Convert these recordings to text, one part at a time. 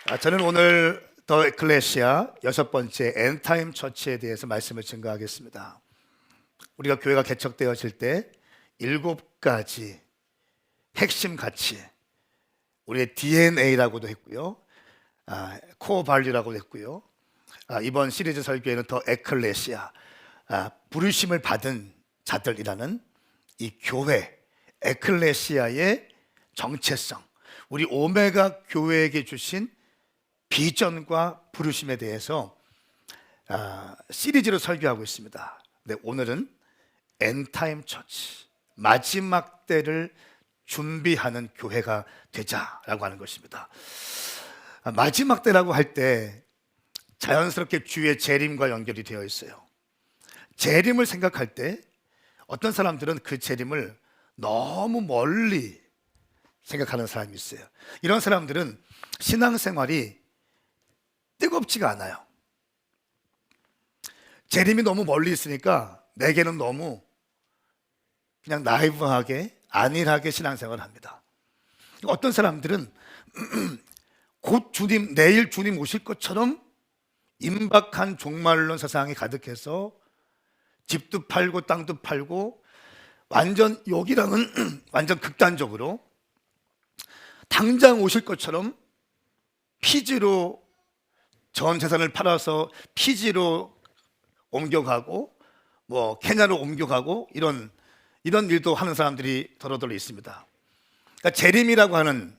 저는 오늘 더 에클레시아 6번째 엔타임 처치에 대해서 말씀을 증거하겠습니다. 우리가 교회가 개척되어질 때 7가지 핵심 가치, 우리의 DNA라고도 했고요, 코어 발류라고도 했고요, 이번 시리즈 설교에는 더 에클레시아, 부르심을 받은 자들이라는 이 교회 에클레시아의 정체성, 우리 오메가 교회에게 주신 비전과 부르심에 대해서 시리즈로 설교하고 있습니다. 네, 오늘은 엔타임 처치, 마지막 때를 준비하는 교회가 되자라고 하는 것입니다. 마지막 때라고 할 때 자연스럽게 주의 재림과 연결이 되어 있어요. 재림을 생각할 때 어떤 사람들은 그 재림을 너무 멀리 생각하는 사람이 있어요. 이런 사람들은 신앙생활이 뜨겁지가 않아요. 재림이 너무 멀리 있으니까 내게는 너무 그냥 나이브하게 안일하게 신앙생활을 합니다. 어떤 사람들은 곧 주님, 내일 주님 오실 것처럼 임박한 종말론 세상이 가득해서 집도 팔고 땅도 팔고 완전 여기랑은 완전 극단적으로 당장 오실 것처럼 피지로 전 재산을 팔아서 피지로 옮겨가고 뭐 케냐로 옮겨가고 이런 일도 하는 사람들이 더러더러 있습니다. 그러니까 재림이라고 하는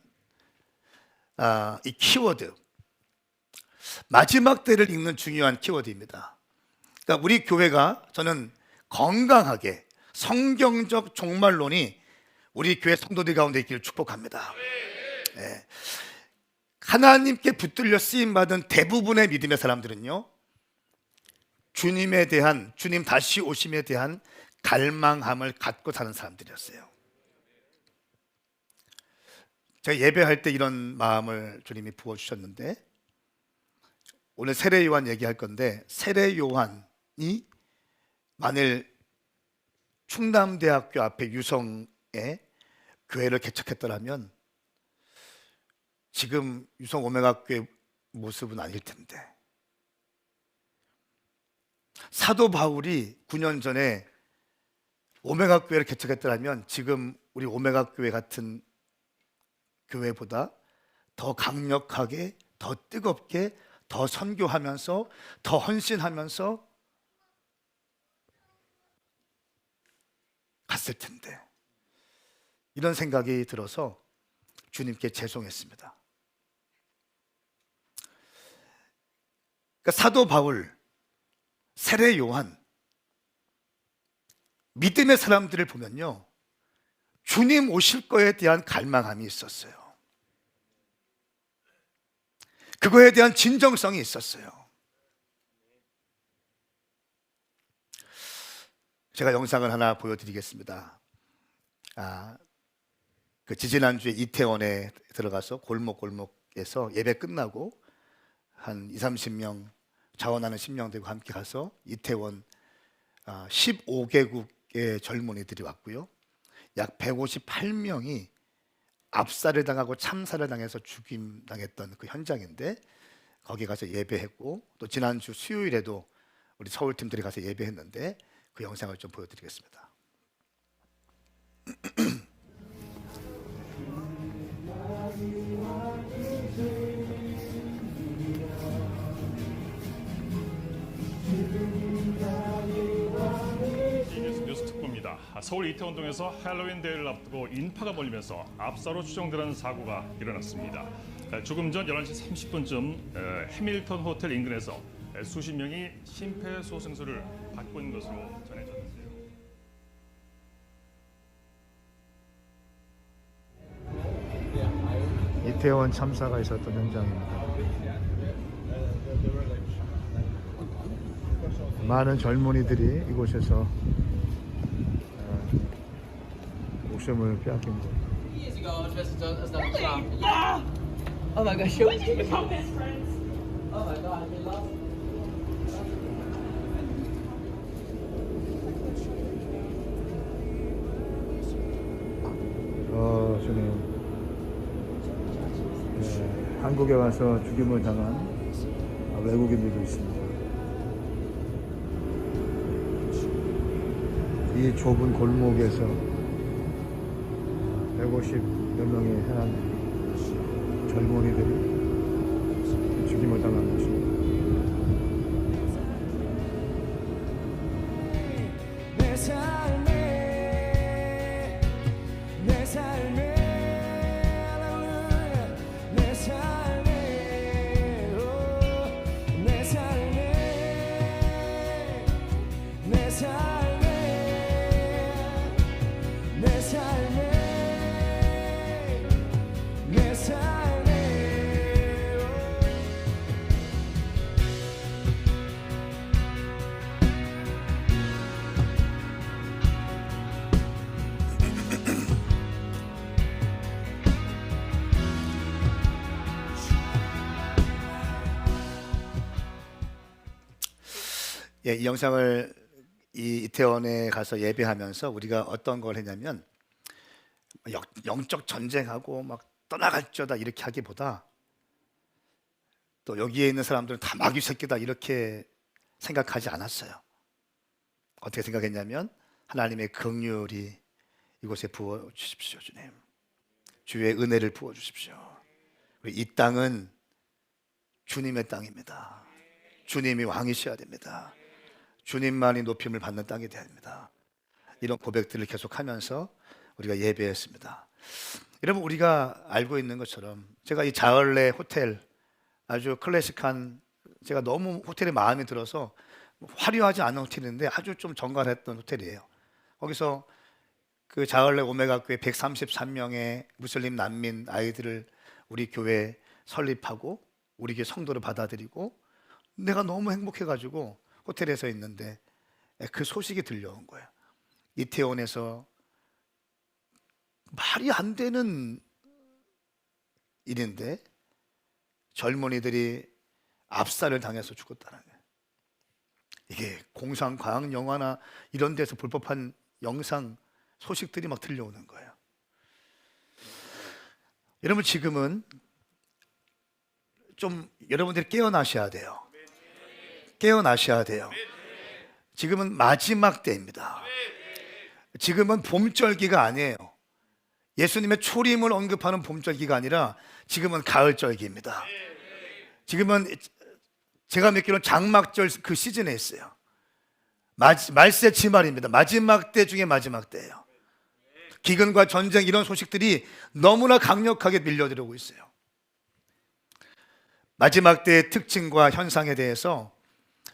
이 키워드, 마지막 때를 읽는 중요한 키워드입니다. 그러니까 우리 교회가 저는 건강하게 성경적 종말론이 우리 교회 성도들 가운데 있기를 축복합니다. 네. 하나님께 붙들려 쓰임받은 대부분의 믿음의 사람들은요, 주님에 대한, 주님 다시 오심에 대한 갈망함을 갖고 사는 사람들이었어요. 제가 예배할 때 이런 마음을 주님이 부어주셨는데, 오늘 세례 요한 얘기할 건데, 세례 요한이 만일 충남대학교 앞에 유성에 교회를 개척했더라면 지금 유성 오메가교회 모습은 아닐 텐데, 사도 바울이 9년 전에 오메가교회를 개척했더라면 지금 우리 오메가교회 같은 교회보다 더 강력하게, 더 뜨겁게, 더 선교하면서, 더 헌신하면서 갔을 텐데, 이런 생각이 들어서 주님께 죄송했습니다. 그러니까 사도 바울, 세례 요한, 믿음의 사람들을 보면요, 주님 오실 거에 대한 갈망함이 있었어요. 그거에 대한 진정성이 있었어요. 제가 영상을 하나 보여드리겠습니다. 그 지지난주에 이태원에 들어가서 골목골목에서 예배 끝나고 한 20-30명 자원하는 심령들과 함께 가서 이태원 15개국의 젊은이들이 왔고요, 약 158명이 압살을 당하고 참살을 당해서 죽임당했던 그 현장인데, 거기 가서 예배했고, 또 지난주 수요일에도 우리 서울팀들이 가서 예배했는데 그 영상을 좀 보여드리겠습니다. 뉴스 특보입니다. 서울 이태원동에서 할로윈 대회를 앞두고 인파가 몰리면서 압사로 추정되는 사고가 일어났습니다. 조금 전 11시 30분쯤 해밀턴 호텔 인근에서 수십 명이 심폐소생술을 받고 있는 것으로 전해졌는데요. 이태원 참사가 있었던 현장입니다. 많은 젊은이들이 이곳에서 목숨을 빼앗긴 것. Oh my gosh, we can become best friends. Oh my god, we love. 주님, 한국에 와서 죽임을 당한 외국인들도 있습니다. 이 좁은 골목에서 150여 명의 해남들이, 젊은이들이 죽임을 당한 것입니다. 예, 이 영상을 이태원에 가서 예배하면서 우리가 어떤 걸 했냐면 영적 전쟁하고 막 떠나갈쩌다 이렇게 하기보다 또 여기에 있는 사람들은 다 마귀 새끼다 이렇게 생각하지 않았어요. 어떻게 생각했냐면 하나님의 긍휼이 이곳에 부어 주십시오, 주님. 주의 은혜를 부어 주십시오. 이 땅은 주님의 땅입니다. 주님이 왕이셔야 됩니다. 주님만이 높임을 받는 땅이 되어야 됩니다. 이런 고백들을 계속하면서 우리가 예배했습니다. 여러분, 우리가 알고 있는 것처럼 제가 이 자을레 호텔, 아주 클래식한, 제가 너무 호텔에 마음이 들어서 화려하지 않은 호텔인데 아주 좀 정갈했던 호텔이에요. 거기서 그 자을레 오메가 교회 133명의 무슬림 난민 아이들을 우리 교회에 설립하고 우리 교회 성도를 받아들이고, 내가 너무 행복해가지고 호텔에서 있는데 그 소식이 들려온 거예요. 이태원에서 말이 안 되는 일인데 젊은이들이 압살을 당해서 죽었다는 거예요. 이게 공상 과학 영화나 이런 데서 볼 법한 영상 소식들이 막 들려오는 거예요. 여러분, 지금은 좀 여러분들이 깨어나셔야 돼요. 깨어나셔야 돼요. 지금은 마지막 때입니다. 지금은 봄절기가 아니에요. 예수님의 초림을 언급하는 봄절기가 아니라 지금은 가을절기입니다. 지금은 제가 믿기로는 장막절 그 시즌에 있어요. 말세 지말입니다. 마지막 때 중에 마지막 때예요. 기근과 전쟁 이런 소식들이 너무나 강력하게 밀려들어오고 있어요. 마지막 때의 특징과 현상에 대해서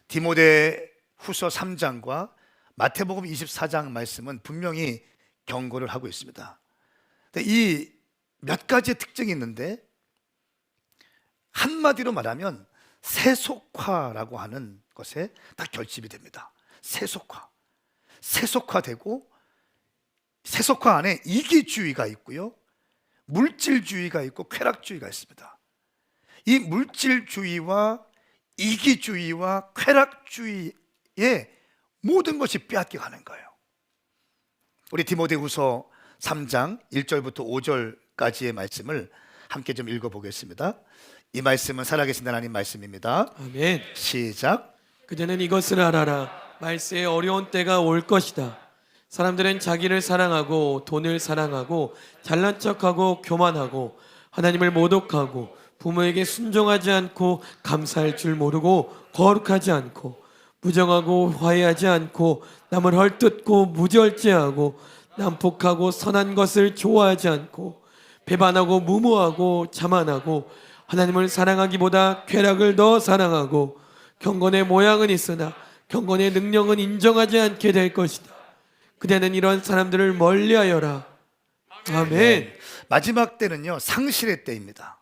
디모데 후서 3장과 마태복음 24장 말씀은 분명히 경고를 하고 있습니다. 이 몇 가지의 특징이 있는데, 한마디로 말하면 세속화라고 하는 것에 딱 결집이 됩니다. 세속화되고, 세속화 안에 이기주의가 있고요, 물질주의가 있고 쾌락주의가 있습니다. 이 물질주의와 이기주의와 쾌락주의의 모든 것이 빼앗겨가는 거예요. 우리 디모데후서 3장 1절부터 5절까지의 말씀을 함께 좀 읽어보겠습니다. 이 말씀은 살아계신 하나님 말씀입니다. 아멘. 시작. 그대는 이것을 알아라. 말세에 어려운 때가 올 것이다. 사람들은 자기를 사랑하고 돈을 사랑하고 잘난 척하고 교만하고 하나님을 모독하고 부모에게 순종하지 않고 감사할 줄 모르고 거룩하지 않고 부정하고 화해하지 않고 남을 헐뜯고 무절제하고 난폭하고 선한 것을 좋아하지 않고 배반하고 무모하고 자만하고 하나님을 사랑하기보다 쾌락을 더 사랑하고 경건의 모양은 있으나 경건의 능력은 인정하지 않게 될 것이다. 그대는 이런 사람들을 멀리하여라. 아멘. 마지막 때는요, 상실의 때입니다.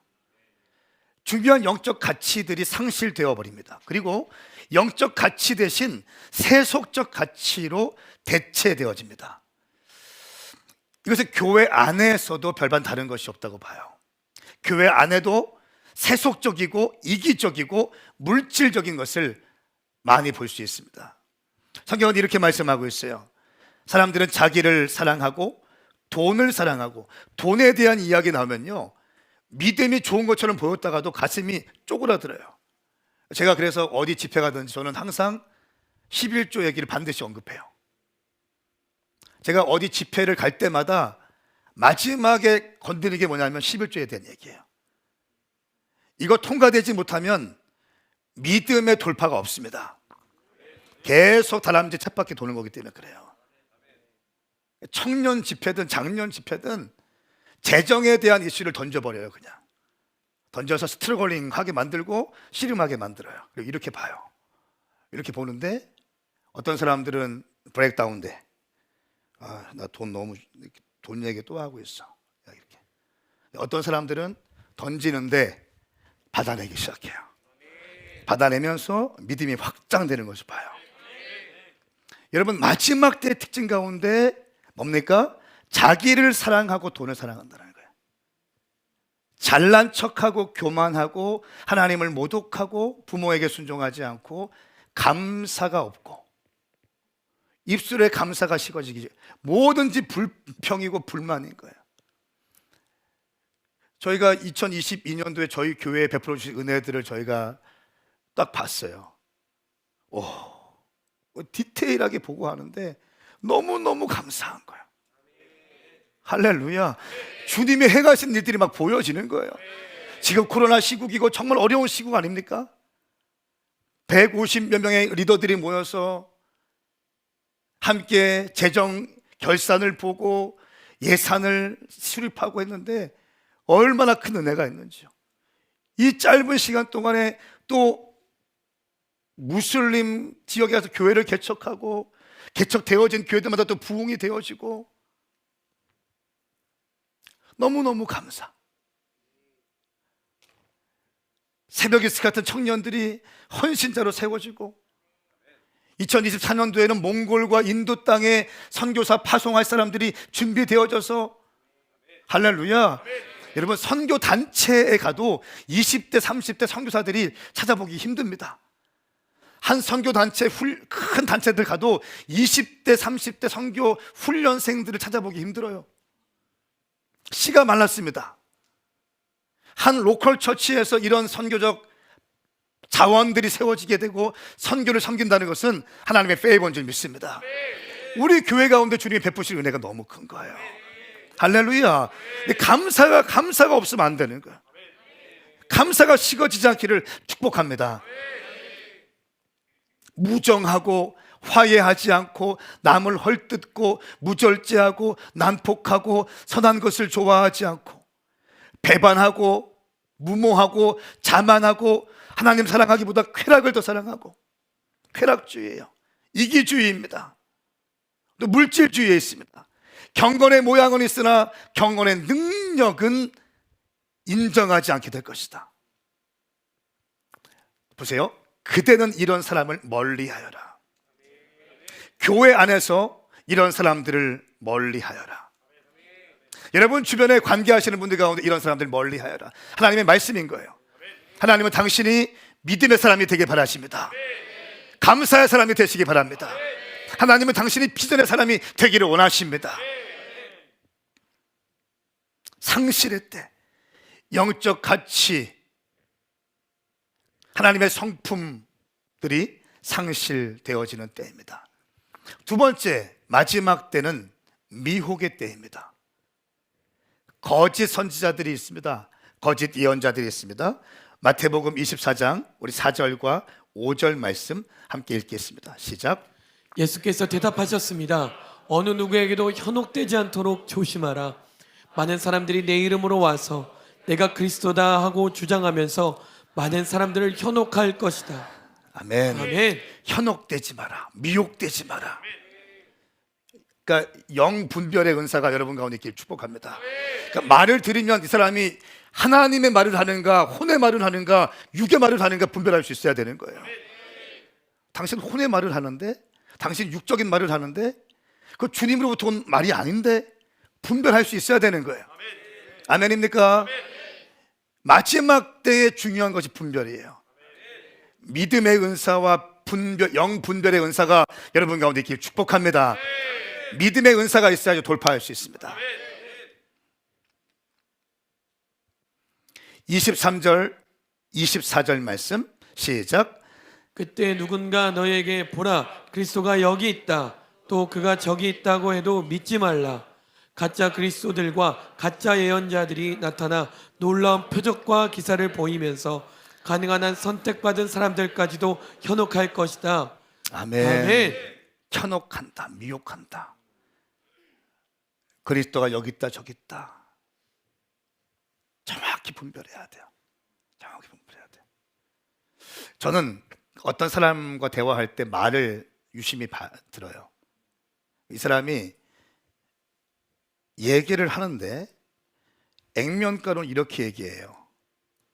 중요한 영적 가치들이 상실되어 버립니다. 그리고 영적 가치 대신 세속적 가치로 대체되어집니다. 이것은 교회 안에서도 별반 다른 것이 없다고 봐요. 교회 안에도 세속적이고 이기적이고 물질적인 것을 많이 볼 수 있습니다. 성경은 이렇게 말씀하고 있어요. 사람들은 자기를 사랑하고 돈을 사랑하고, 돈에 대한 이야기 나오면요, 믿음이 좋은 것처럼 보였다가도 가슴이 쪼그라들어요. 제가 그래서 어디 집회 가든지 저는 항상 11조 얘기를 반드시 언급해요. 제가 어디 집회를 갈 때마다 마지막에 건드리는 게 뭐냐면 11조에 대한 얘기예요. 이거 통과되지 못하면 믿음의 돌파가 없습니다. 계속 다람쥐 쳇바퀴 도는 거기 때문에 그래요. 청년 집회든 장년 집회든 재정에 대한 이슈를 던져버려요. 그냥 던져서 스트러글링하게 만들고 씨름하게 만들어요. 그리고 이렇게 봐요. 이렇게 보는데 어떤 사람들은 브레이크다운 돼. 나 돈 얘기 또 하고 있어. 이렇게. 어떤 사람들은 던지는데 받아내기 시작해요. 받아내면서 믿음이 확장되는 것을 봐요. 여러분, 마지막 때의 특징 가운데 뭡니까? 자기를 사랑하고 돈을 사랑한다는 거예요. 잘난 척하고 교만하고 하나님을 모독하고 부모에게 순종하지 않고 감사가 없고 입술에 감사가 식어지기, 뭐든지 불평이고 불만인 거예요. 저희가 2022년도에 저희 교회에 베풀어 주신 은혜들을 저희가 딱 봤어요. 디테일하게 보고 하는데 너무너무 감사한 거예요. 할렐루야. 주님이 행하신 일들이 막 보여지는 거예요. 지금 코로나 시국이고 정말 어려운 시국 아닙니까? 150몇 명의 리더들이 모여서 함께 재정 결산을 보고 예산을 수립하고 했는데 얼마나 큰 은혜가 있는지요. 이 짧은 시간 동안에 또 무슬림 지역에 가서 교회를 개척하고 개척되어진 교회들마다 또 부흥이 되어지고 너무너무 감사. 새벽 이스 같은 청년들이 헌신자로 세워지고 2024년도에는 몽골과 인도 땅에 선교사 파송할 사람들이 준비되어져서 할렐루야. 여러분, 선교 단체에 가도 20대 30대 선교사들이 찾아보기 힘듭니다. 한 선교 단체, 큰 단체들 가도 20대 30대 선교 훈련생들을 찾아보기 힘들어요. 씨가 말랐습니다. 한 로컬 처치에서 이런 선교적 자원들이 세워지게 되고 선교를 섬긴다는 것은 하나님의 페이버인 줄 믿습니다. 우리 교회 가운데 주님이 베푸실 은혜가 너무 큰 거예요. 할렐루야. 근데 감사가 없으면 안 되는 거예요. 감사가 식어지지 않기를 축복합니다. 무정하고 화해하지 않고 남을 헐뜯고 무절제하고 난폭하고 선한 것을 좋아하지 않고 배반하고 무모하고 자만하고 하나님 사랑하기보다 쾌락을 더 사랑하고, 쾌락주의예요. 이기주의입니다. 또 물질주의에 있습니다. 경건의 모양은 있으나 경건의 능력은 인정하지 않게 될 것이다. 보세요. 그대는 이런 사람을 멀리하여라. 교회 안에서 이런 사람들을 멀리하여라. 여러분 주변에 관계하시는 분들 가운데 이런 사람들 멀리하여라. 하나님의 말씀인 거예요. 하나님은 당신이 믿음의 사람이 되길 바라십니다. 감사의 사람이 되시기 바랍니다. 하나님은 당신이 비전의 사람이 되기를 원하십니다. 상실의 때, 영적 가치, 하나님의 성품들이 상실되어지는 때입니다. 두 번째, 마지막 때는 미혹의 때입니다. 거짓 선지자들이 있습니다. 거짓 예언자들이 있습니다. 마태복음 24장 우리 4절과 5절 말씀 함께 읽겠습니다. 시작. 예수께서 대답하셨습니다. 어느 누구에게도 현혹되지 않도록 조심하라. 많은 사람들이 내 이름으로 와서 내가 그리스도다 하고 주장하면서 많은 사람들을 현혹할 것이다. 아멘. 아멘. 현혹되지 마라. 미혹되지 마라. 그러니까 영분별의 은사가 여러분 가운데 있길 축복합니다. 그러니까 말을 들으면 이 사람이 하나님의 말을 하는가, 혼의 말을 하는가, 육의 말을 하는가 분별할 수 있어야 되는 거예요. 당신 혼의 말을 하는데, 당신 육적인 말을 하는데, 그 주님으로부터 온 말이 아닌데 분별할 수 있어야 되는 거예요. 아멘입니까? 마지막 때에 중요한 것이 분별이에요. 믿음의 은사와 영분별의 은사가 여러분 가운데 있길 축복합니다. 믿음의 은사가 있어야지 돌파할 수 있습니다. 23절, 24절 말씀 시작. 그때 누군가 너에게 보라 그리스도가 여기 있다 또 그가 저기 있다고 해도 믿지 말라. 가짜 그리스도들과 가짜 예언자들이 나타나 놀라운 표적과 기사를 보이면서 가능한 한 선택받은 사람들까지도 현혹할 것이다. 아멘. 아멘. 현혹한다, 미혹한다. 그리스도가 여기 있다 저기 있다. 정확히 분별해야 돼요. 정확히 분별해야 돼요. 저는 어떤 사람과 대화할 때 말을 유심히 들어요. 이 사람이 얘기를 하는데 액면가로는 이렇게 얘기해요.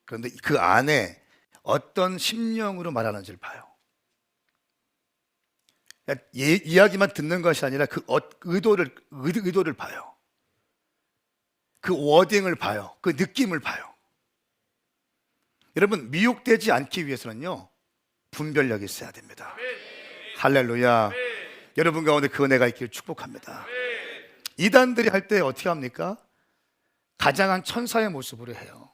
그런데 그 안에 어떤 심령으로 말하는지를 봐요. 이야기만 듣는 것이 아니라 그 의도를 봐요. 그 워딩을 봐요. 그 느낌을 봐요. 여러분, 미혹되지 않기 위해서는요, 분별력이 있어야 됩니다. 할렐루야. 여러분 가운데 그 은혜가 있기를 축복합니다. 이단들이 할 때 어떻게 합니까? 가장한 천사의 모습으로 해요.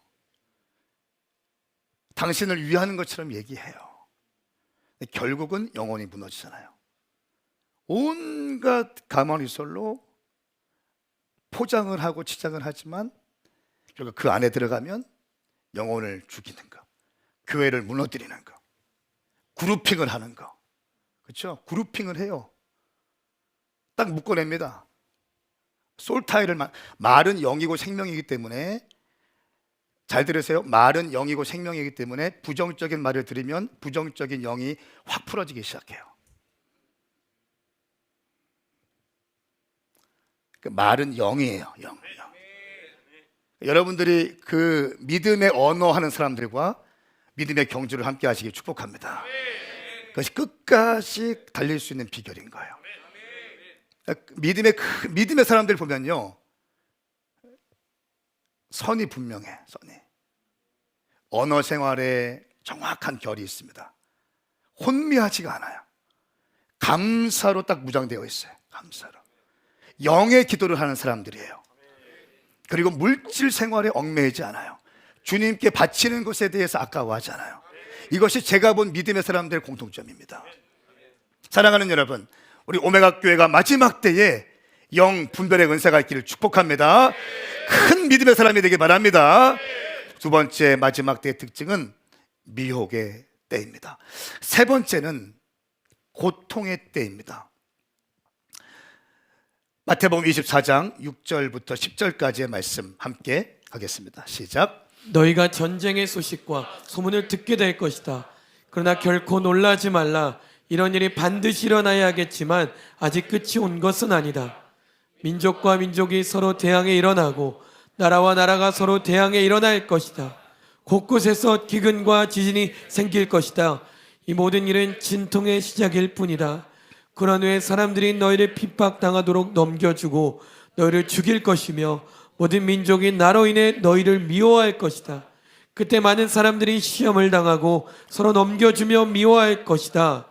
당신을 위하는 것처럼 얘기해요. 결국은 영혼이 무너지잖아요. 온갖 가만히설로 포장을 하고 치장을 하지만 결국 그 안에 들어가면 영혼을 죽이는 거, 교회를 무너뜨리는 거, 그룹핑을 하는 거, 그렇죠? 그룹핑을 해요. 딱 묶어냅니다. 솔타이를 말은 영이고 생명이기 때문에, 잘 들으세요. 말은 영이고 생명이기 때문에 부정적인 말을 들으면 부정적인 영이 확 풀어지기 시작해요. 그 말은 영이에요. 영. 여러분들이 그 믿음의 언어 하는 사람들과 믿음의 경주를 함께 하시길 축복합니다. 그것이 끝까지 달릴 수 있는 비결인 거예요. 믿음의 사람들 보면요, 선이 분명해. 선이 언어 생활에 정확한 결이 있습니다. 혼미하지가 않아요. 감사로 딱 무장되어 있어요. 감사로 영의 기도를 하는 사람들이에요. 그리고 물질 생활에 얽매이지 않아요. 주님께 바치는 것에 대해서 아까워하지 않아요. 이것이 제가 본 믿음의 사람들의 공통점입니다. 사랑하는 여러분, 우리 오메가 교회가 마지막 때에 영 분별의 은사가 있기를 축복합니다. 큰 믿음의 사람이 되길 바랍니다. 두 번째, 마지막 때의 특징은 미혹의 때입니다. 세 번째는 고통의 때입니다. 마태복음 24장 6절부터 10절까지의 말씀 함께 하겠습니다. 시작. 너희가 전쟁의 소식과 소문을 듣게 될 것이다. 그러나 결코 놀라지 말라. 이런 일이 반드시 일어나야 하겠지만 아직 끝이 온 것은 아니다. 민족과 민족이 서로 대항에 일어나고 나라와 나라가 서로 대항에 일어날 것이다. 곳곳에서 기근과 지진이 생길 것이다. 이 모든 일은 진통의 시작일 뿐이다. 그런 후에 사람들이 너희를 핍박당하도록 넘겨주고 너희를 죽일 것이며 모든 민족이 나로 인해 너희를 미워할 것이다. 그때 많은 사람들이 시험을 당하고 서로 넘겨주며 미워할 것이다.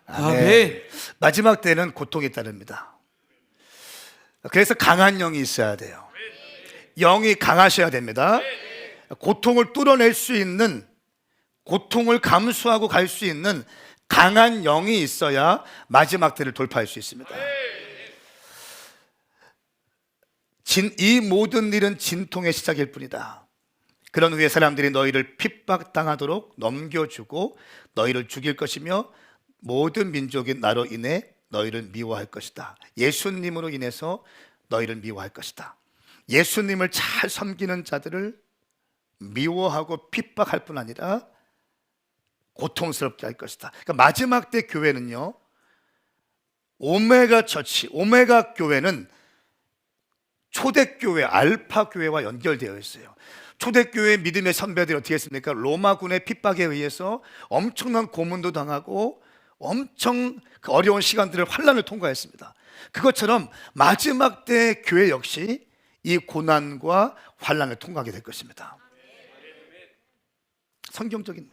아멘. 마지막 때는 고통이 따릅니다. 그래서 강한 영이 있어야 돼요. 영이 강하셔야 됩니다. 고통을 뚫어낼 수 있는, 고통을 감수하고 갈 수 있는 강한 영이 있어야 마지막 때를 돌파할 수 있습니다. 이 모든 일은 진통의 시작일 뿐이다. 그런 후에 사람들이 너희를 핍박당하도록 넘겨주고 너희를 죽일 것이며 모든 민족이 나로 인해 너희를 미워할 것이다. 예수님으로 인해서 너희를 미워할 것이다. 예수님을 잘 섬기는 자들을 미워하고 핍박할 뿐 아니라 고통스럽게 할 것이다. 그러니까 마지막 때 교회는요, 오메가 처치, 오메가 교회는 초대교회, 알파교회와 연결되어 있어요. 초대교회 믿음의 선배들이 어떻게 했습니까? 로마군의 핍박에 의해서 엄청난 고문도 당하고 엄청 어려운 시간들을, 환난을 통과했습니다. 그것처럼 마지막 때 교회 역시 이 고난과 환난을 통과하게 될 것입니다. 성경적인,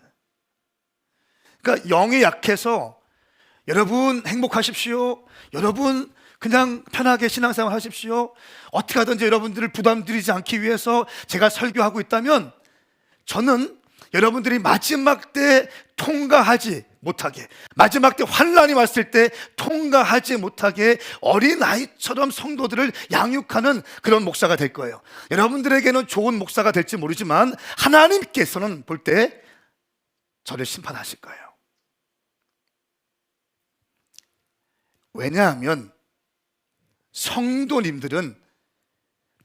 그러니까 영이 약해서 여러분 행복하십시오, 여러분 그냥 편하게 신앙생활 하십시오, 어떻게 하든지 여러분들을 부담드리지 않기 위해서 제가 설교하고 있다면 저는 여러분들이 마지막 때 통과하지 못하게, 마지막 때 환난이 왔을 때 통과하지 못하게 어린아이처럼 성도들을 양육하는 그런 목사가 될 거예요. 여러분들에게는 좋은 목사가 될지 모르지만 하나님께서는 볼 때 저를 심판하실 거예요. 왜냐하면 성도님들은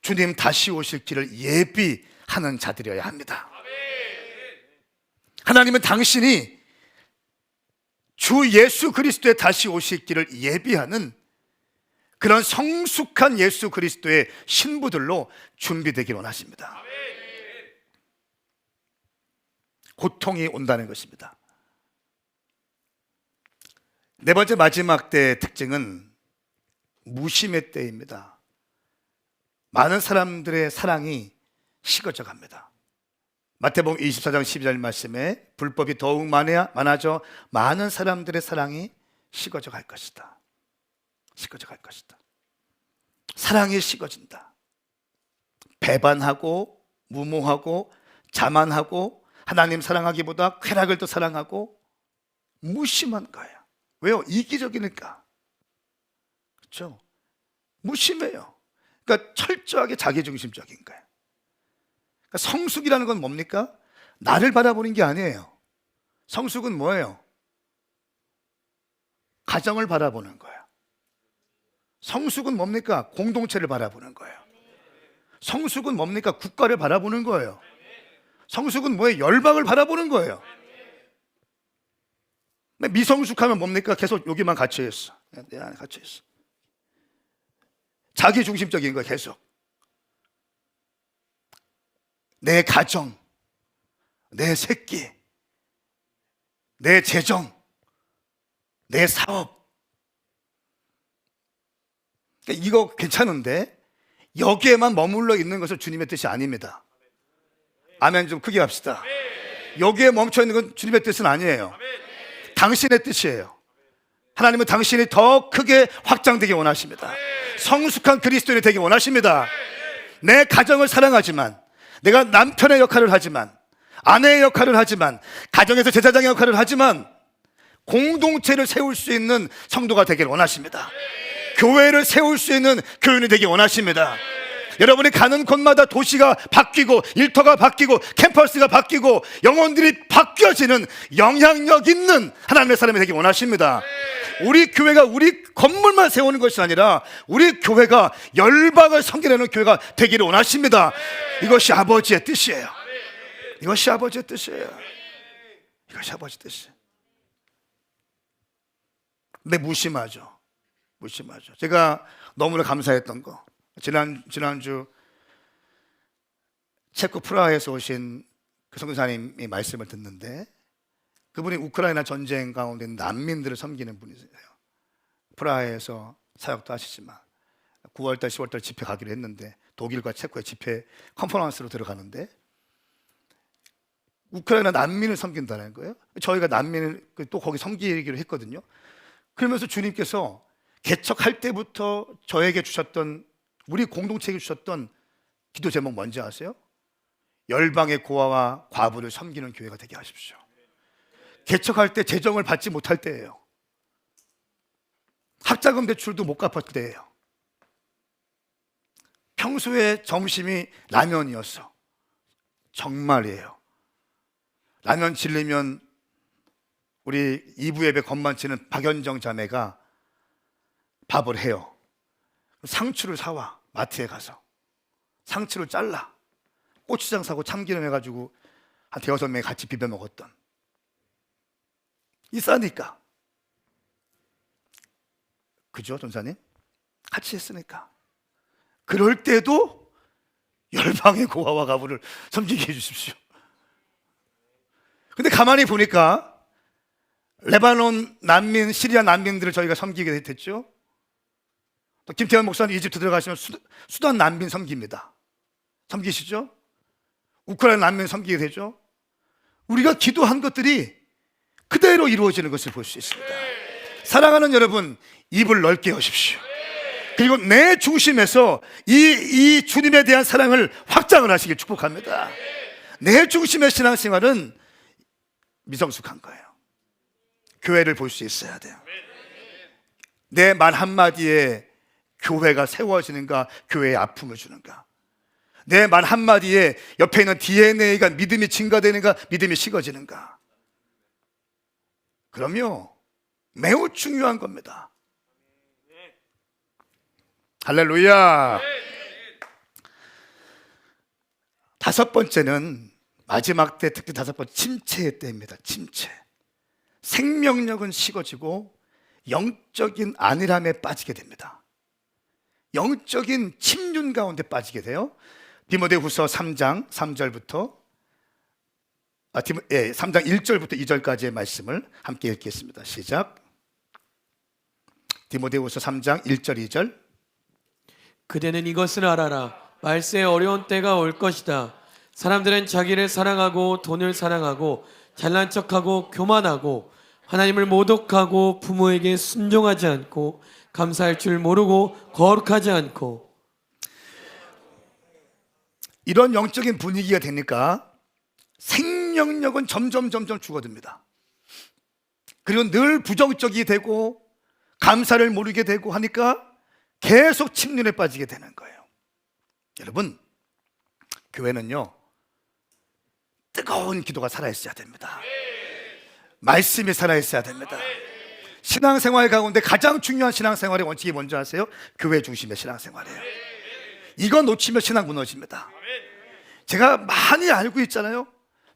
주님 다시 오실 길을 예비하는 자들이어야 합니다. 하나님은 당신이 주 예수 그리스도의 다시 오실 길을 예비하는 그런 성숙한 예수 그리스도의 신부들로 준비되길 원하십니다. 고통이 온다는 것입니다. 네 번째 마지막 때의 특징은 무심의 때입니다. 많은 사람들의 사랑이 식어져 갑니다. 마태복음 24장 12절 말씀에 불법이 더욱 많아져 많은 사람들의 사랑이 식어져 갈 것이다. 식어져 갈 것이다. 사랑이 식어진다. 배반하고 무모하고 자만하고 하나님 사랑하기보다 쾌락을 더 사랑하고 무심한 거예요. 왜요? 이기적이니까. 그렇죠? 무심해요. 그러니까 철저하게 자기중심적인 거예요. 그러니까 성숙이라는 건 뭡니까? 나를 바라보는 게 아니에요. 성숙은 뭐예요? 가정을 바라보는 거예요. 성숙은 뭡니까? 공동체를 바라보는 거예요. 성숙은 뭡니까? 국가를 바라보는 거예요. 성숙은 뭐예요? 열방을 바라보는 거예요. 미성숙하면 뭡니까? 계속 여기만 갇혀있어. 내 안에 갇혀있어. 자기중심적인 거예요. 계속 내 가정, 내 새끼, 내 재정, 내 사업. 그러니까 이거 괜찮은데 여기에만 머물러 있는 것은 주님의 뜻이 아닙니다. 아멘. 좀 크게 합시다. 여기에 멈춰 있는 건 주님의 뜻은 아니에요. 당신의 뜻이에요. 하나님은 당신이 더 크게 확장되기 원하십니다. 성숙한 그리스도인이 되기 원하십니다. 내 가정을 사랑하지만, 내가 남편의 역할을 하지만, 아내의 역할을 하지만, 가정에서 제사장의 역할을 하지만 공동체를 세울 수 있는 성도가 되길 원하십니다. 교회를 세울 수 있는 교인이 되기 원하십니다. 여러분이 가는 곳마다 도시가 바뀌고 일터가 바뀌고 캠퍼스가 바뀌고 영혼들이 바뀌어지는 영향력 있는 하나님의 사람이 되기 원하십니다. 우리 교회가 우리 건물만 세우는 것이 아니라 우리 교회가 열방을 섬기는 교회가 되기를 원하십니다. 이것이 아버지의 뜻이에요. 이것이 아버지의 뜻이에요. 이것이 아버지의 뜻이에요. 근데 무심하죠. 무심하죠. 제가 너무나 감사했던 거, 지난주 체코 프라하에서 오신 그 선교사님이 말씀을 듣는데, 그분이 우크라이나 전쟁 가운데 난민들을 섬기는 분이세요. 프라하에서 사역도 하시지만 9월달 10월달 집회 가기로 했는데 독일과 체코의 집회 컨퍼런스로 들어가는데 우크라이나 난민을 섬긴다는 거예요. 저희가 난민을 또 거기 섬기기로 했거든요. 그러면서 주님께서 개척할 때부터 저에게 주셨던, 우리 공동체에게 주셨던 기도 제목 뭔지 아세요? 열방의 고아와 과부를 섬기는 교회가 되게 하십시오. 개척할 때 재정을 받지 못할 때예요. 학자금 대출도 못 갚을 때예요. 평소에 점심이 라면이었어. 정말이에요. 라면 질리면 우리 2부 예배 건만치는 박연정 자매가 밥을 해요. 상추를 사와, 마트에 가서 상추를 잘라 고추장 사고 참기름 해가지고 한 5-6명이 같이 비벼 먹었던, 이 싸니까. 그죠, 전사님? 같이 했으니까. 그럴 때도 열방의 고아와 가부를 섬기게 해주십시오. 근데 가만히 보니까 레바논 난민, 시리아 난민들을 저희가 섬기게 됐죠. 또 김태현 목사님 이집트 들어가시면 수단 난민 섬깁니다. 섬기시죠? 우크라이나 난민 섬기게 되죠. 우리가 기도한 것들이 그대로 이루어지는 것을 볼 수 있습니다. 사랑하는 여러분, 입을 넓게 여십시오. 그리고 내 중심에서 이 주님에 대한 사랑을 확장을 하시길 축복합니다. 내 중심의 신앙생활은 미성숙한 거예요. 교회를 볼 수 있어야 돼요. 내 말 한마디에 교회가 세워지는가, 교회에 아픔을 주는가. 내 말 한마디에 옆에 있는 DNA가 믿음이 증가되는가, 믿음이 식어지는가. 그럼요, 매우 중요한 겁니다. 할렐루야. 다섯 번째는 마지막 때, 특히 다섯 번째, 침체의 때입니다. 침체. 생명력은 식어지고 영적인 안일함에 빠지게 됩니다. 영적인 침륜 가운데 빠지게 돼요. 디모데후서 3장 3절부터 3장 1절부터 2절까지의 말씀을 함께 읽겠습니다. 시작. 디모데후서 3장 1절 2절. 그대는 이것을 알아라. 말세에 어려운 때가 올 것이다. 사람들은 자기를 사랑하고 돈을 사랑하고 잘난 척하고 교만하고 하나님을 모독하고 부모에게 순종하지 않고 감사할 줄 모르고 거룩하지 않고. 이런 영적인 분위기가 되니까 생명력은 점점 죽어듭니다. 그리고 늘 부정적이 되고 감사를 모르게 되고 하니까 계속 침륜에 빠지게 되는 거예요. 여러분, 교회는요, 뜨거운 기도가 살아있어야 됩니다. 말씀이 살아있어야 됩니다. 신앙생활 가운데 가장 중요한 신앙생활의 원칙이 뭔지 아세요? 교회 중심의 신앙생활이에요. 이거 놓치면 신앙 무너집니다. 제가 많이 알고 있잖아요.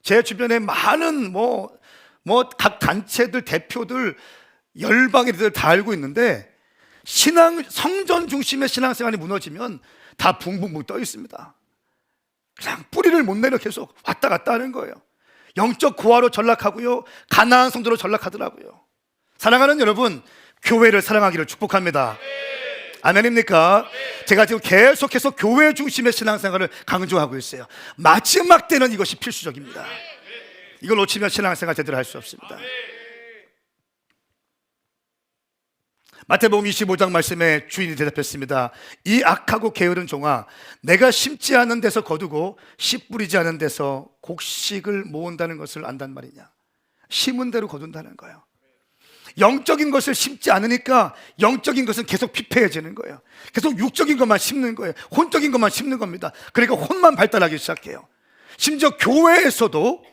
제 주변에 많은 각 단체들 대표들 열방이들 다 알고 있는데, 성전 중심의 신앙생활이 무너지면 다 붕붕붕 떠 있습니다. 그냥 뿌리를 못 내려 계속 왔다 갔다 하는 거예요. 영적 고아로 전락하고요, 가나안 성도로 전락하더라고요. 사랑하는 여러분, 교회를 사랑하기를 축복합니다. 아멘입니까? 제가 지금 계속해서 교회 중심의 신앙생활을 강조하고 있어요. 마지막 때는 이것이 필수적입니다. 이걸 놓치면 신앙생활 제대로 할 수 없습니다. 마태복음 25장 말씀에 주인이 대답했습니다. 이 악하고 게으른 종아, 내가 심지 않은 데서 거두고 씨 뿌리지 않은 데서 곡식을 모은다는 것을 안단 말이냐. 심은 대로 거둔다는 거예요. 영적인 것을 심지 않으니까 영적인 것은 계속 피폐해지는 거예요. 계속 육적인 것만 심는 거예요. 혼적인 것만 심는 겁니다. 그러니까 혼만 발달하기 시작해요. 심지어 교회에서도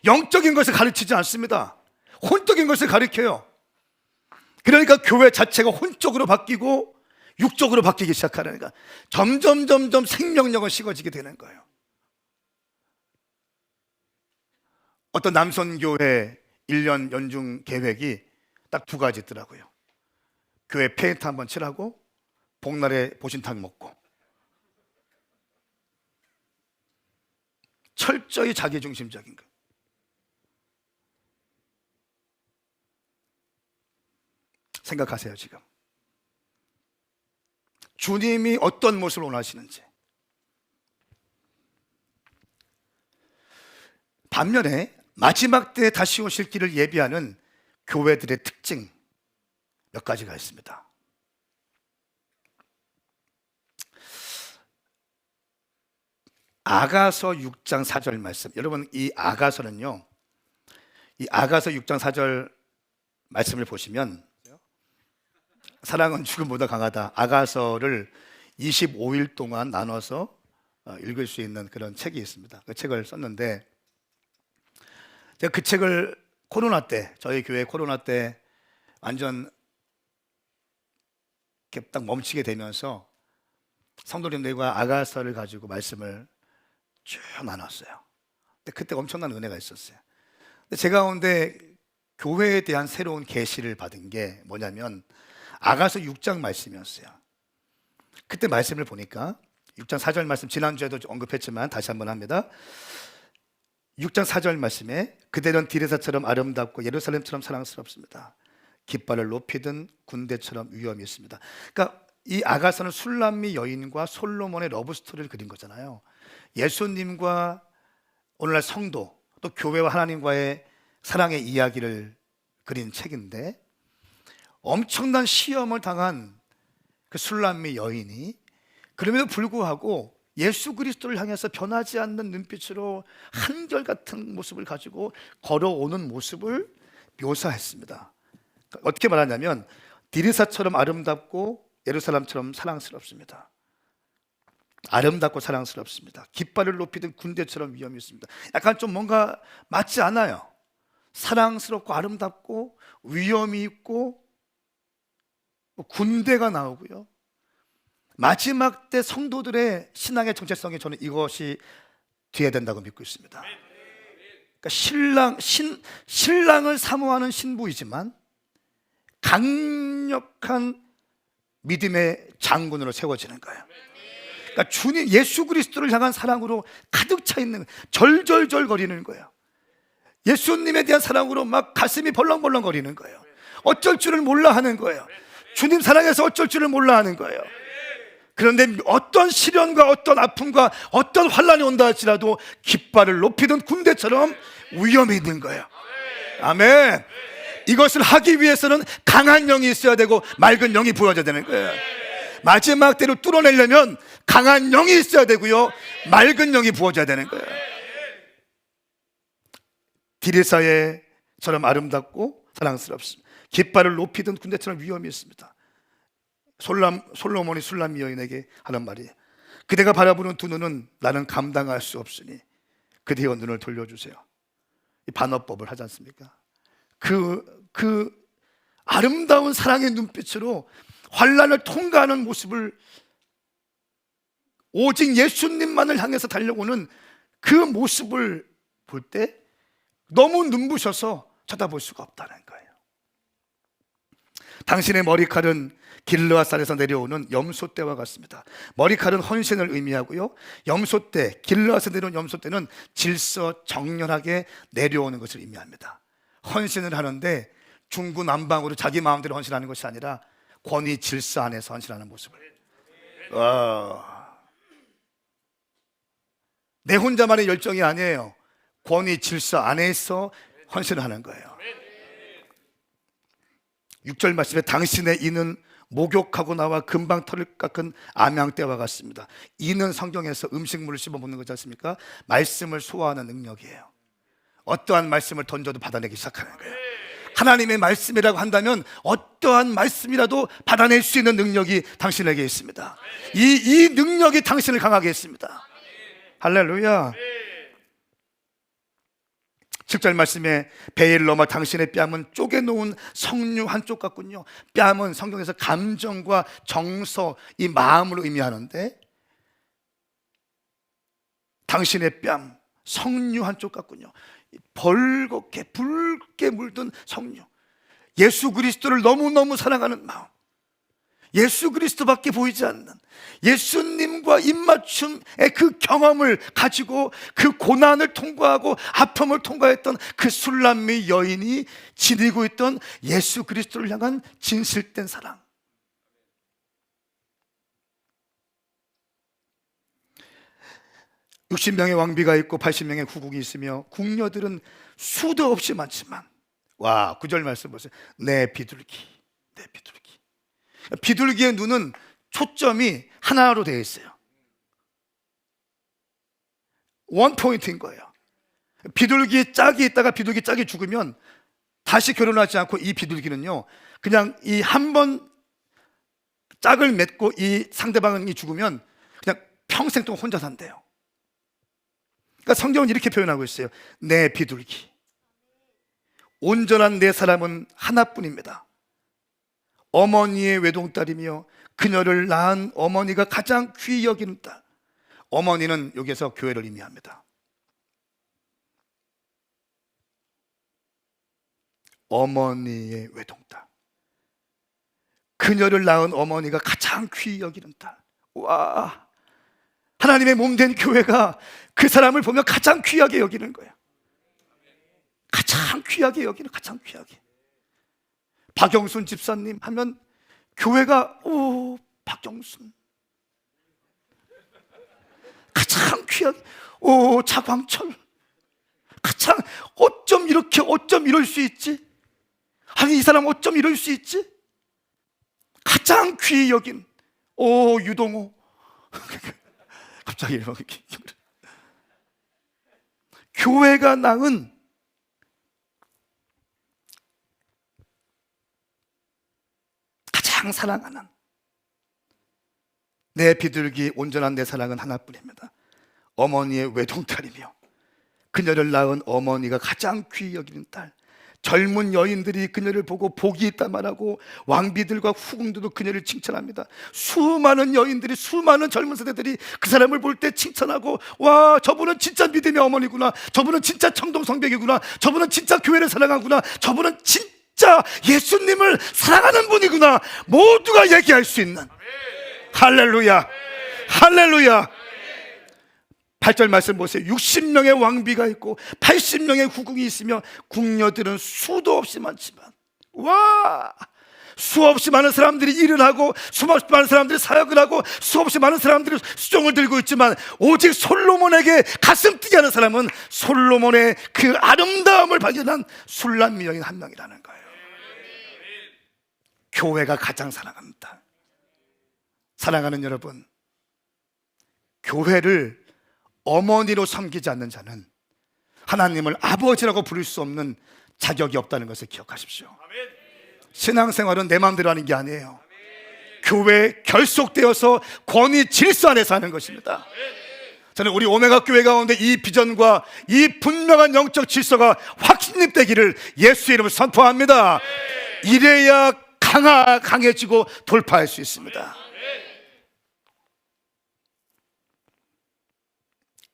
영적인 것을 가르치지 않습니다. 혼적인 것을 가르쳐요. 그러니까 교회 자체가 혼적으로 바뀌고 육적으로 바뀌기 시작하니까 점점 생명력은 식어지게 되는 거예요. 어떤 남선교회 1년 연중 계획이 딱 두 가지 있더라고요. 교회 페인트 한번 칠하고 복날에 보신탕 먹고. 철저히 자기중심적인 거. 생각하세요. 지금 주님이 어떤 모습을 원하시는지. 반면에 마지막 때 다시 오실 길을 예비하는 교회들의 특징 몇 가지가 있습니다. 아가서 6장 4절 말씀. 여러분, 이 아가서는요, 이 아가서 6장 4절 말씀을 보시면, 사랑은 죽음보다 강하다, 아가서를 25일 동안 나눠서 읽을 수 있는 그런 책이 있습니다. 그 책을 썼는데, 제가 그 책을 코로나 때, 저희 교회 코로나 때 완전 이렇게 딱 멈추게 되면서 성도님들과 아가서를 가지고 말씀을 쭉 나눴어요. 근데 그때 엄청난 은혜가 있었어요. 근데 제 가운데 교회에 대한 새로운 계시를 받은 게 뭐냐면 아가서 6장 말씀이었어요. 그때 말씀을 보니까 6장 4절 말씀, 지난주에도 언급했지만 다시 한번 합니다. 6장 4절 말씀에 그대는 디레사처럼 아름답고 예루살렘처럼 사랑스럽습니다. 깃발을 높이든 군대처럼 위엄이 있습니다. 그러니까 이 아가서는 술람미 여인과 솔로몬의 러브스토리를 그린 거잖아요. 예수님과 오늘날 성도, 또 교회와 하나님과의 사랑의 이야기를 그린 책인데, 엄청난 시험을 당한 그 술람미 여인이 그럼에도 불구하고 예수 그리스도를 향해서 변하지 않는 눈빛으로 한결같은 모습을 가지고 걸어오는 모습을 묘사했습니다. 어떻게 말하냐면 디르사처럼 아름답고 예루살렘처럼 사랑스럽습니다. 아름답고 사랑스럽습니다. 깃발을 높이던 군대처럼 위험이 있습니다. 약간 좀 뭔가 맞지 않아요. 사랑스럽고 아름답고 위험이 있고 군대가 나오고요. 마지막 때 성도들의 신앙의 정체성이 저는 이것이 돼야 된다고 믿고 있습니다. 그러니까 신랑을 사모하는 신부이지만 강력한 믿음의 장군으로 세워지는 거예요. 그러니까 주님 예수 그리스도를 향한 사랑으로 가득 차 있는 거예요. 절절절 거리는 거예요. 예수님에 대한 사랑으로 막 가슴이 벌렁벌렁 거리는 거예요. 어쩔 줄을 몰라 하는 거예요. 주님 사랑해서 어쩔 줄을 몰라 하는 거예요. 그런데 어떤 시련과 어떤 아픔과 어떤 환란이 온다 할지라도 깃발을 높이던 군대처럼 위험이 있는 거예요. 아멘. 이것을 하기 위해서는 강한 영이 있어야 되고 맑은 영이 보여져야 되는 거예요. 마지막 때로 뚫어내려면 강한 영이 있어야 되고요, 맑은 영이 부어져야 되는 거예요. 디르사의처럼 아름답고 사랑스럽습니다. 깃발을 높이던 군대처럼 위험이 있습니다. 솔로몬이 술람 여인에게 하는 말이에요. 그대가 바라보는 두 눈은 나는 감당할 수 없으니 그대의 눈을 돌려주세요. 이 반어법을 하지 않습니까? 그 아름다운 사랑의 눈빛으로 환란을 통과하는 모습을, 오직 예수님만을 향해서 달려오는 그 모습을 볼 때 너무 눈부셔서 쳐다볼 수가 없다는 거예요. 당신의 머리칼은 길르앗산에서 내려오는 염소떼와 같습니다. 머리칼은 헌신을 의미하고요, 염소떼, 길르앗에서 내려온 염소떼는 질서 정연하게 내려오는 것을 의미합니다. 헌신을 하는데 중구난방으로 자기 마음대로 헌신하는 것이 아니라 권위 질서 안에서 헌신하는 모습을, 내 혼자만의 열정이 아니에요. 권위 질서 안에서 헌신을 하는 거예요. 6절 말씀에 당신의 이는 목욕하고 나와 금방 털을 깎은 암양떼와 같습니다. 이는 성경에서 음식물을 씹어 먹는 거지 않습니까? 말씀을 소화하는 능력이에요. 어떠한 말씀을 던져도 받아내기 시작하는 거예요. 하나님의 말씀이라고 한다면 어떠한 말씀이라도 받아낼 수 있는 능력이 당신에게 있습니다. 이 능력이 당신을 강하게 했습니다. 할렐루야. 7절 말씀에 베일 넘어 당신의 뺨은 쪼개놓은 석류 한쪽 같군요. 뺨은 성경에서 감정과 정서, 이 마음을 의미하는데 당신의 뺨, 석류 한쪽 같군요. 벌겋게 붉게 물든 석류, 예수 그리스도를 너무너무 사랑하는 마음, 예수 그리스도밖에 보이지 않는 예수님과 입맞춤의 그 경험을 가지고 그 고난을 통과하고 아픔을 통과했던 그 술람미 여인이 지니고 있던 예수 그리스도를 향한 진실된 사랑. (60명의) 왕비가 있고 80명의 후궁이 있으며 궁녀들은 수도 없이 많지만, 와, 9절 말씀 보세요. 내 비둘기, 내 비둘기. 비둘기의 눈은 초점이 하나로 되어 있어요. 원 포인트인 거예요. 비둘기 짝이 있다가 비둘기 짝이 죽으면 다시 결혼하지 않고 이 비둘기는요, 그냥 이 한 번 짝을 맺고 이 상대방이 죽으면 그냥 평생 동안 혼자 산대요. 그러니까 성경은 이렇게 표현하고 있어요. 내 비둘기, 온전한 내 사람은 하나뿐입니다. 어머니의 외동딸이며 그녀를 낳은 어머니가 가장 귀히 여기는 딸. 어머니는 여기서 교회를 의미합니다. 어머니의 외동딸, 그녀를 낳은 어머니가 가장 귀히 여기는 딸. 와, 하나님의 몸된 교회가 그 사람을 보면 가장 귀하게 여기는 거예요. 가장 귀하게 여기는, 가장 귀하게. 박영순 집사님 하면 교회가, 오, 박영순 가장 귀하게, 오, 자광철 가장, 어쩜 이럴 수 있지? 아니, 이 사람 어쩜 이럴 수 있지? 가장 귀히 여긴, 오, 유동호 갑자기 이렇게 교회가 낳은 가장 사랑하는 내 비둘기 온전한 내 사랑은 하나뿐입니다. 어머니의 외동딸이며 그녀를 낳은 어머니가 가장 귀히 여기는 딸, 젊은 여인들이 그녀를 보고 복이 있다 말하고 왕비들과 후궁들도 그녀를 칭찬합니다. 수많은 여인들이, 수많은 젊은 세대들이 그 사람을 볼 때 칭찬하고, 와, 저분은 진짜 믿음의 어머니구나, 저분은 진짜 청동성벽이구나, 저분은 진짜 교회를 사랑하구나, 저분은 진짜 예수님을 사랑하는 분이구나, 모두가 얘기할 수 있는. 할렐루야, 할렐루야. 8절 말씀 보세요. 60명의 왕비가 있고 80명의 후궁이 있으며 궁녀들은 수도 없이 많지만, 와, 수없이 많은 사람들이 일을 하고 수없이 많은 사람들이 사역을 하고 수없이 많은 사람들이 수종을 들고 있지만, 오직 솔로몬에게 가슴 뛰게 하는 사람은 솔로몬의 그 아름다움을 발견한 술람미 여인 한 명이라는 거예요. 교회가 가장 사랑합니다. 사랑하는 여러분, 교회를 어머니로 섬기지 않는 자는 하나님을 아버지라고 부를 수 없는 자격이 없다는 것을 기억하십시오. 신앙생활은 내 마음대로 하는 게 아니에요. 교회에 결속되어서 권위 질서 안에서 하는 것입니다. 저는 우리 오메가 교회 가운데 이 비전과 이 분명한 영적 질서가 확립되기를 예수의 이름으로 선포합니다. 이래야 강해지고 돌파할 수 있습니다.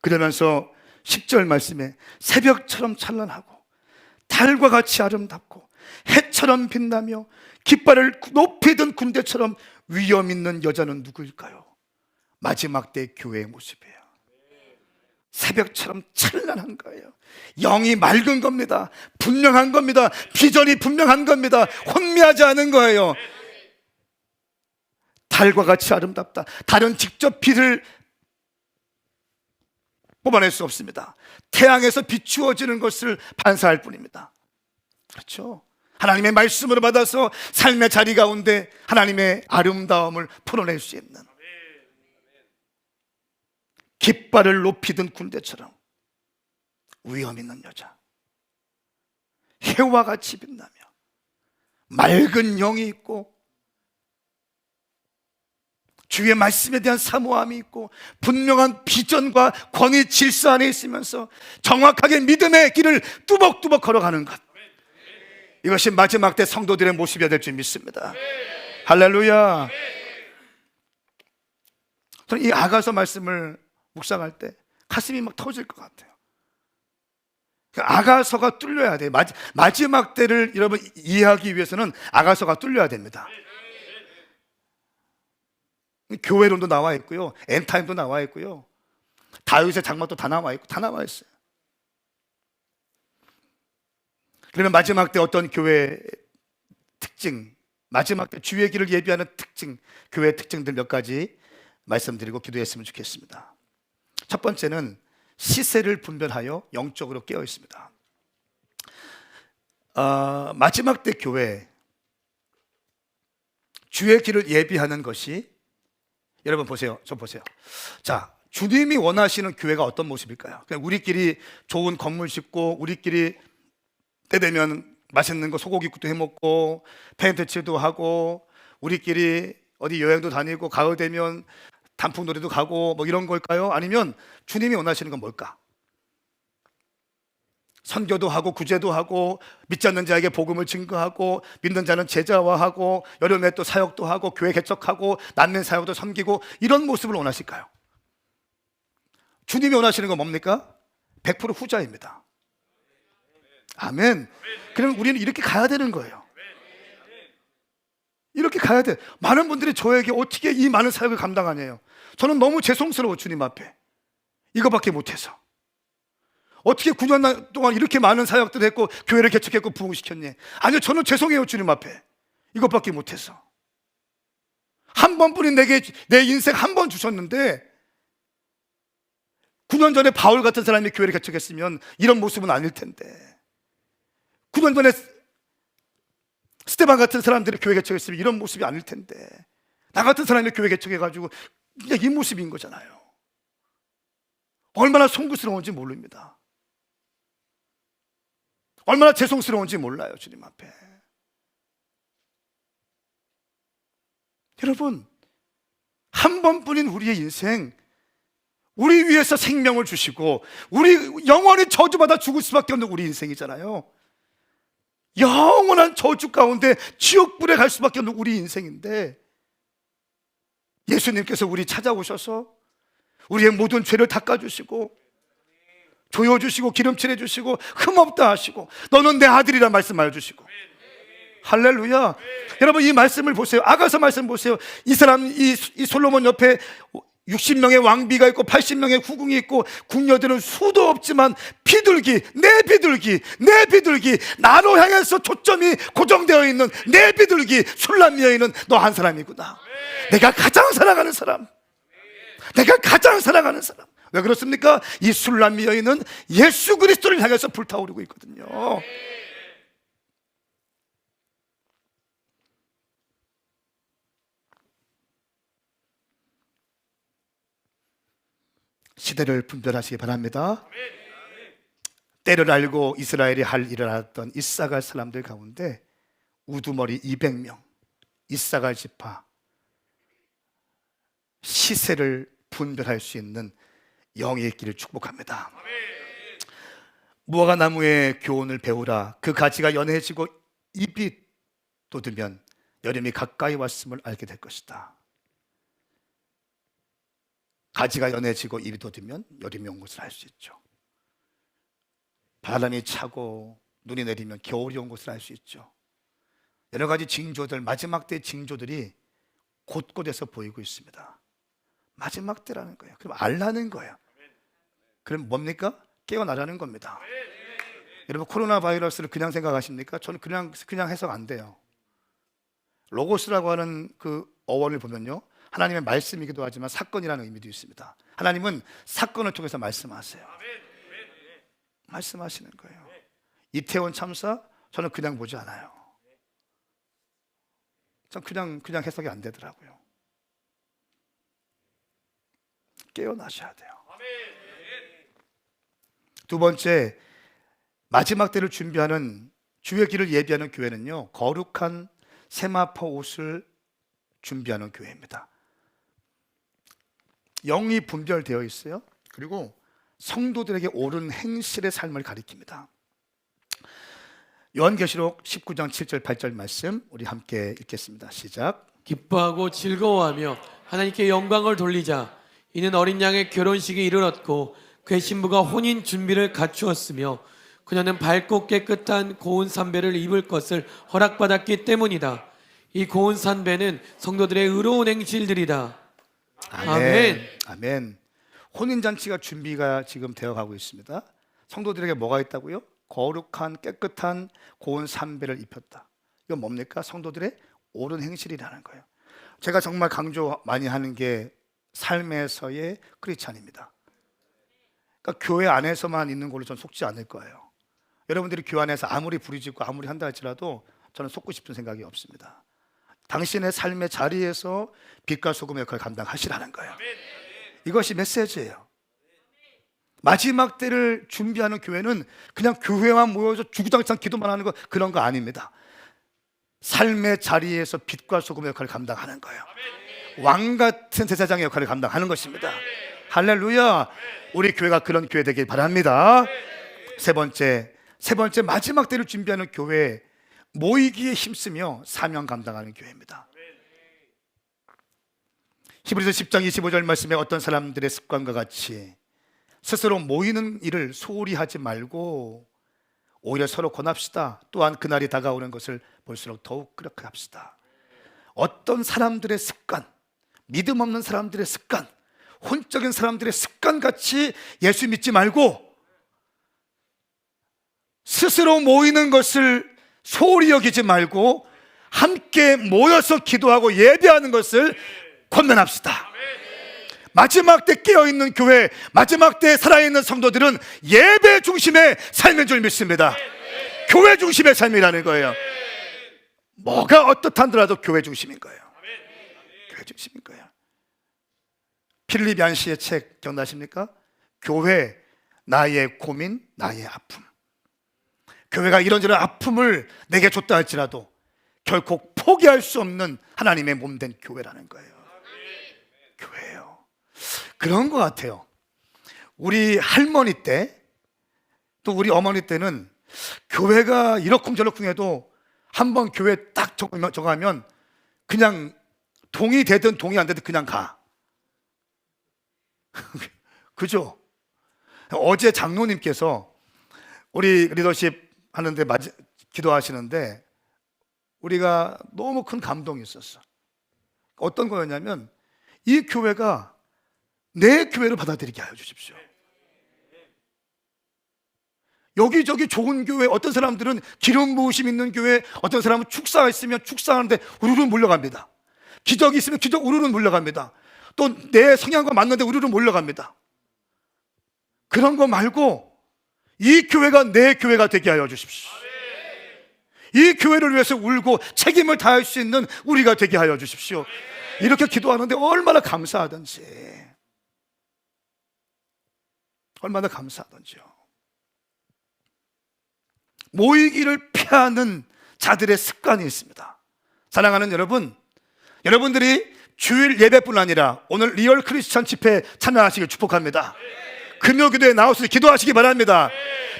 그러면서 10절 말씀에 새벽처럼 찬란하고 달과 같이 아름답고 해처럼 빛나며 깃발을 높이 든 군대처럼 위엄 있는 여자는 누구일까요? 마지막 때 교회의 모습이에요. 새벽처럼 찬란한 거예요. 영이 맑은 겁니다. 분명한 겁니다. 비전이 분명한 겁니다. 혼미하지 않은 거예요. 달과 같이 아름답다. 달은 직접 빛을 뽑아낼 수 없습니다. 태양에서 비추어지는 것을 반사할 뿐입니다. 그렇죠? 하나님의 말씀으로 받아서 삶의 자리 가운데 하나님의 아름다움을 풀어낼 수 있는, 깃발을 높이 든 군대처럼 위엄 있는 여자, 해와 같이 빛나며 맑은 영이 있고 주의 말씀에 대한 사모함이 있고 분명한 비전과 권위 질서 안에 있으면서 정확하게 믿음의 길을 뚜벅뚜벅 걸어가는 것, 이것이 마지막 때 성도들의 모습이 될 줄 믿습니다. 할렐루야. 저는 이 아가서 말씀을 묵상할 때 가슴이 막 터질 것 같아요. 아가서가 뚫려야 돼요. 마지막 때를 여러분 이해하기 위해서는 아가서가 뚫려야 됩니다. 교회론도 나와 있고요, 엔타임도 나와 있고요, 다윗의 장막도 다 나와 있고, 다 나와 있어요. 그러면 마지막 때 어떤 교회의 특징, 마지막 때 주의 길을 예비하는 특징, 교회의 특징들 몇 가지 말씀드리고 기도했으면 좋겠습니다. 첫 번째는 시세를 분별하여 영적으로 깨어 있습니다. 마지막 때 교회, 주의 길을 예비하는 것이, 여러분 보세요, 저 보세요. 자, 주님이 원하시는 교회가 어떤 모습일까요? 그냥 우리끼리 좋은 건물 짓고, 우리끼리 때 되면 맛있는 거 소고기국도 해먹고 펜트칠도 하고, 우리끼리 어디 여행도 다니고, 가을 되면 단풍놀이도 가고, 뭐 이런 걸까요? 아니면 주님이 원하시는 건 뭘까? 선교도 하고 구제도 하고 믿지 않는 자에게 복음을 증거하고 믿는 자는 제자화하고 여름에 또 사역도 하고 교회 개척하고 난민 사역도 섬기고, 이런 모습을 원하실까요? 주님이 원하시는 건 뭡니까? 100% 후자입니다. 아멘. 그럼 우리는 이렇게 가야 되는 거예요. 이렇게 가야 돼. 많은 분들이 저에게 어떻게 이 많은 사역을 감당하냐요. 저는 너무 죄송스러워. 주님 앞에 이거밖에 못해서 어떻게 9년 동안 이렇게 많은 사역들을 했고 교회를 개척했고 부흥시켰니? 아니요, 저는 죄송해요. 주님 앞에 이것밖에 못해서. 한 번뿐인 내게 내 인생 한 번 주셨는데 9년 전에 바울 같은 사람이 교회를 개척했으면 이런 모습은 아닐 텐데, 9년 전에 스테반 같은 사람들이 교회 개척했으면 이런 모습이 아닐 텐데, 나 같은 사람이 교회 개척해가지고 그냥 이 모습인 거잖아요. 얼마나 송구스러운지 모릅니다. 얼마나 죄송스러운지 몰라요, 주님 앞에. 여러분, 한 번뿐인 우리의 인생, 우리 위해서 생명을 주시고 우리 영원히 저주받아 죽을 수밖에 없는 우리 인생이잖아요. 영원한 저주 가운데 지옥불에 갈 수밖에 없는 우리 인생인데, 예수님께서 우리 찾아오셔서 우리의 모든 죄를 닦아주시고 조여주시고 기름칠해 주시고 흠없다 하시고 너는 내 아들이라 말씀하여 주시고, 할렐루야. 여러분, 이 말씀을 보세요. 아가서 말씀 보세요. 이 사람, 이 솔로몬 옆에 60명의 왕비가 있고 80명의 후궁이 있고 궁녀들은 수도 없지만 비둘기, 내 비둘기, 내 비둘기, 나로 향해서 초점이 고정되어 있는 내 비둘기 술람 여인은 너 한 사람이구나. 내가 가장 사랑하는 사람, 내가 가장 사랑하는 사람. 왜 그렇습니까? 이 술람 여인은 예수 그리스도를 향해서 불타오르고 있거든요. 시대를 분별하시기 바랍니다. 때를 알고 이스라엘이 할 일을 알았던 이사갈 사람들 가운데 우두머리 200명, 이사갈 지파, 시세를 분별할 수 있는 영의 길을 축복합니다. 무화과 나무의 교훈을 배우라. 그 가지가 연해지고 잎이 돋으면 여름이 가까이 왔음을 알게 될 것이다. 가지가 연해지고 잎이 돋으면 여름이 온 것을 알 수 있죠. 바람이 차고 눈이 내리면 겨울이 온 것을 알 수 있죠. 여러 가지 징조들, 마지막 때 징조들이 곳곳에서 보이고 있습니다. 마지막 때라는 거예요. 그럼 알라는 거예요. 그럼 뭡니까? 깨어나라는 겁니다. 여러분, 코로나 바이러스를 그냥 생각하십니까? 저는 그냥 해석 안 돼요. 로고스라고 하는 그 어원을 보면요, 하나님의 말씀이기도 하지만 사건이라는 의미도 있습니다. 하나님은 사건을 통해서 말씀하세요. 말씀하시는 거예요. 이태원 참사, 저는 그냥 보지 않아요. 전 그냥 해석이 안 되더라고요. 깨어나셔야 돼요. 두 번째, 마지막 때를 준비하는, 주의 길을 예비하는 교회는요, 거룩한 세마포 옷을 준비하는 교회입니다. 영이 분별되어 있어요. 그리고 성도들에게 옳은 행실의 삶을 가리킵니다. 요한계시록 19장 7절 8절 말씀 우리 함께 읽겠습니다. 시작. 기뻐하고 즐거워하며 하나님께 영광을 돌리자. 이는 어린 양의 결혼식이 이르렀고 그의 신부가 혼인 준비를 갖추었으며 그녀는 밝고 깨끗한 고운 산배를 입을 것을 허락받았기 때문이다. 이 고운 산배는 성도들의 의로운 행실들이다. 아멘. 아멘. 혼인잔치가 준비가 지금 되어가고 있습니다. 성도들에게 뭐가 있다고요? 거룩한 깨끗한 고운 산배를 입혔다. 이건 뭡니까? 성도들의 옳은 행실이라는 거예요. 제가 정말 강조 많이 하는 게 삶에서의 크리스찬입니다. 그러니까 교회 안에서만 있는 걸로 저는 속지 않을 거예요. 여러분들이 교회 안에서 아무리 부리짖고 아무리 한다 할지라도 저는 속고 싶은 생각이 없습니다. 당신의 삶의 자리에서 빛과 소금의 역할을 감당하시라는 거예요. 이것이 메시지예요. 마지막 때를 준비하는 교회는 그냥 교회만 모여서 주구장창 기도만 하는 거, 그런 거 아닙니다. 삶의 자리에서 빛과 소금의 역할을 감당하는 거예요. 왕 같은 제사장의 역할을 감당하는 것입니다. 할렐루야. 우리 교회가 그런 교회 되길 바랍니다. 세 번째 마지막 때를 준비하는 교회, 모이기에 힘쓰며 사명 감당하는 교회입니다. 히브리서 10장 25절 말씀에 어떤 사람들의 습관과 같이 스스로 모이는 일을 소홀히 하지 말고 오히려 서로 권합시다. 또한 그날이 다가오는 것을 볼수록 더욱 그렇게 합시다. 어떤 사람들의 습관, 믿음 없는 사람들의 습관, 혼적인 사람들의 습관같이 예수 믿지 말고 스스로 모이는 것을 소홀히 여기지 말고 함께 모여서 기도하고 예배하는 것을 권면합시다. 마지막 때 깨어있는 교회, 마지막 때 살아있는 성도들은 예배 중심의 삶인 줄 믿습니다. 교회 중심의 삶이라는 거예요. 뭐가 어떻다더라도 교회 중심인 거예요. 교회 중심인 거예요. 필립 얀시의 책 기억나십니까? 교회, 나의 고민, 나의 아픔. 교회가 이런저런 아픔을 내게 줬다 할지라도 결코 포기할 수 없는 하나님의 몸된 교회라는 거예요. 교회예요. 그런 것 같아요. 우리 할머니 때, 또 우리 어머니 때는 교회가 이러쿵저러쿵 해도 한번 교회 딱 정하면 그냥 동의 되든 동의 안 되든 그냥 가. 그죠? 어제 장로님께서 우리 리더십 하는데 기도하시는데 우리가 너무 큰 감동이 있었어. 어떤 거였냐면 이 교회가 내 교회를 받아들이게 하여 주십시오. 여기저기 좋은 교회, 어떤 사람들은 기름 부으심 있는 교회, 어떤 사람은 축사가 있으면 축사하는데 우르르 몰려갑니다. 기적이 있으면 기적 우르르 몰려갑니다. 또 내 성향과 맞는데 우르르 몰려갑니다. 그런 거 말고 이 교회가 내 교회가 되게 하여 주십시오. 이 교회를 위해서 울고 책임을 다할 수 있는 우리가 되게 하여 주십시오. 이렇게 기도하는데 얼마나 감사하던지, 얼마나 감사하던지요. 모이기를 피하는 자들의 습관이 있습니다. 사랑하는 여러분, 여러분들이 주일 예배뿐 아니라 오늘 리얼 크리스천 집회에 참여하시길 축복합니다. 금요기도에 나오셔서 기도하시기 바랍니다.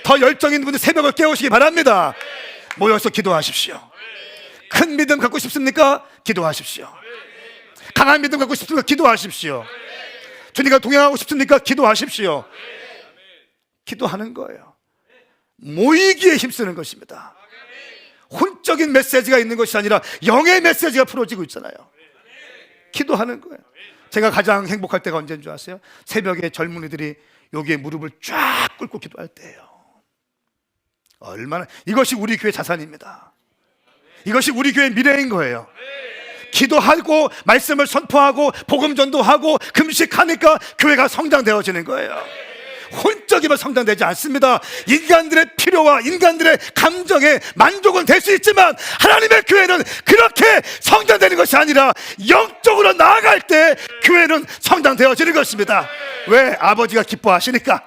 더 열정 있는 분들 새벽을 깨우시기 바랍니다. 모여서 기도하십시오. 큰 믿음 갖고 싶습니까? 기도하십시오. 강한 믿음 갖고 싶습니까? 기도하십시오. 주님과 동행하고 싶습니까? 기도하십시오. 기도하는 거예요. 모이기에 힘쓰는 것입니다. 혼적인 메시지가 있는 것이 아니라 영의 메시지가 풀어지고 있잖아요. 기도하는 거예요. 제가 가장 행복할 때가 언제인 줄 아세요? 새벽에 젊은이들이 여기에 무릎을 쫙 꿇고 기도할 때예요. 얼마나, 이것이 우리 교회 자산입니다. 이것이 우리 교회 미래인 거예요. 기도하고 말씀을 선포하고 복음 전도하고 금식하니까 교회가 성장되어지는 거예요. 혼적이면 성장되지 않습니다. 인간들의 필요와 인간들의 감정에 만족은 될 수 있지만 하나님의 교회는 그렇게 성장되는 것이 아니라 영적으로 나아갈 때 교회는 성장되어지는 것입니다. 왜? 아버지가 기뻐하시니까.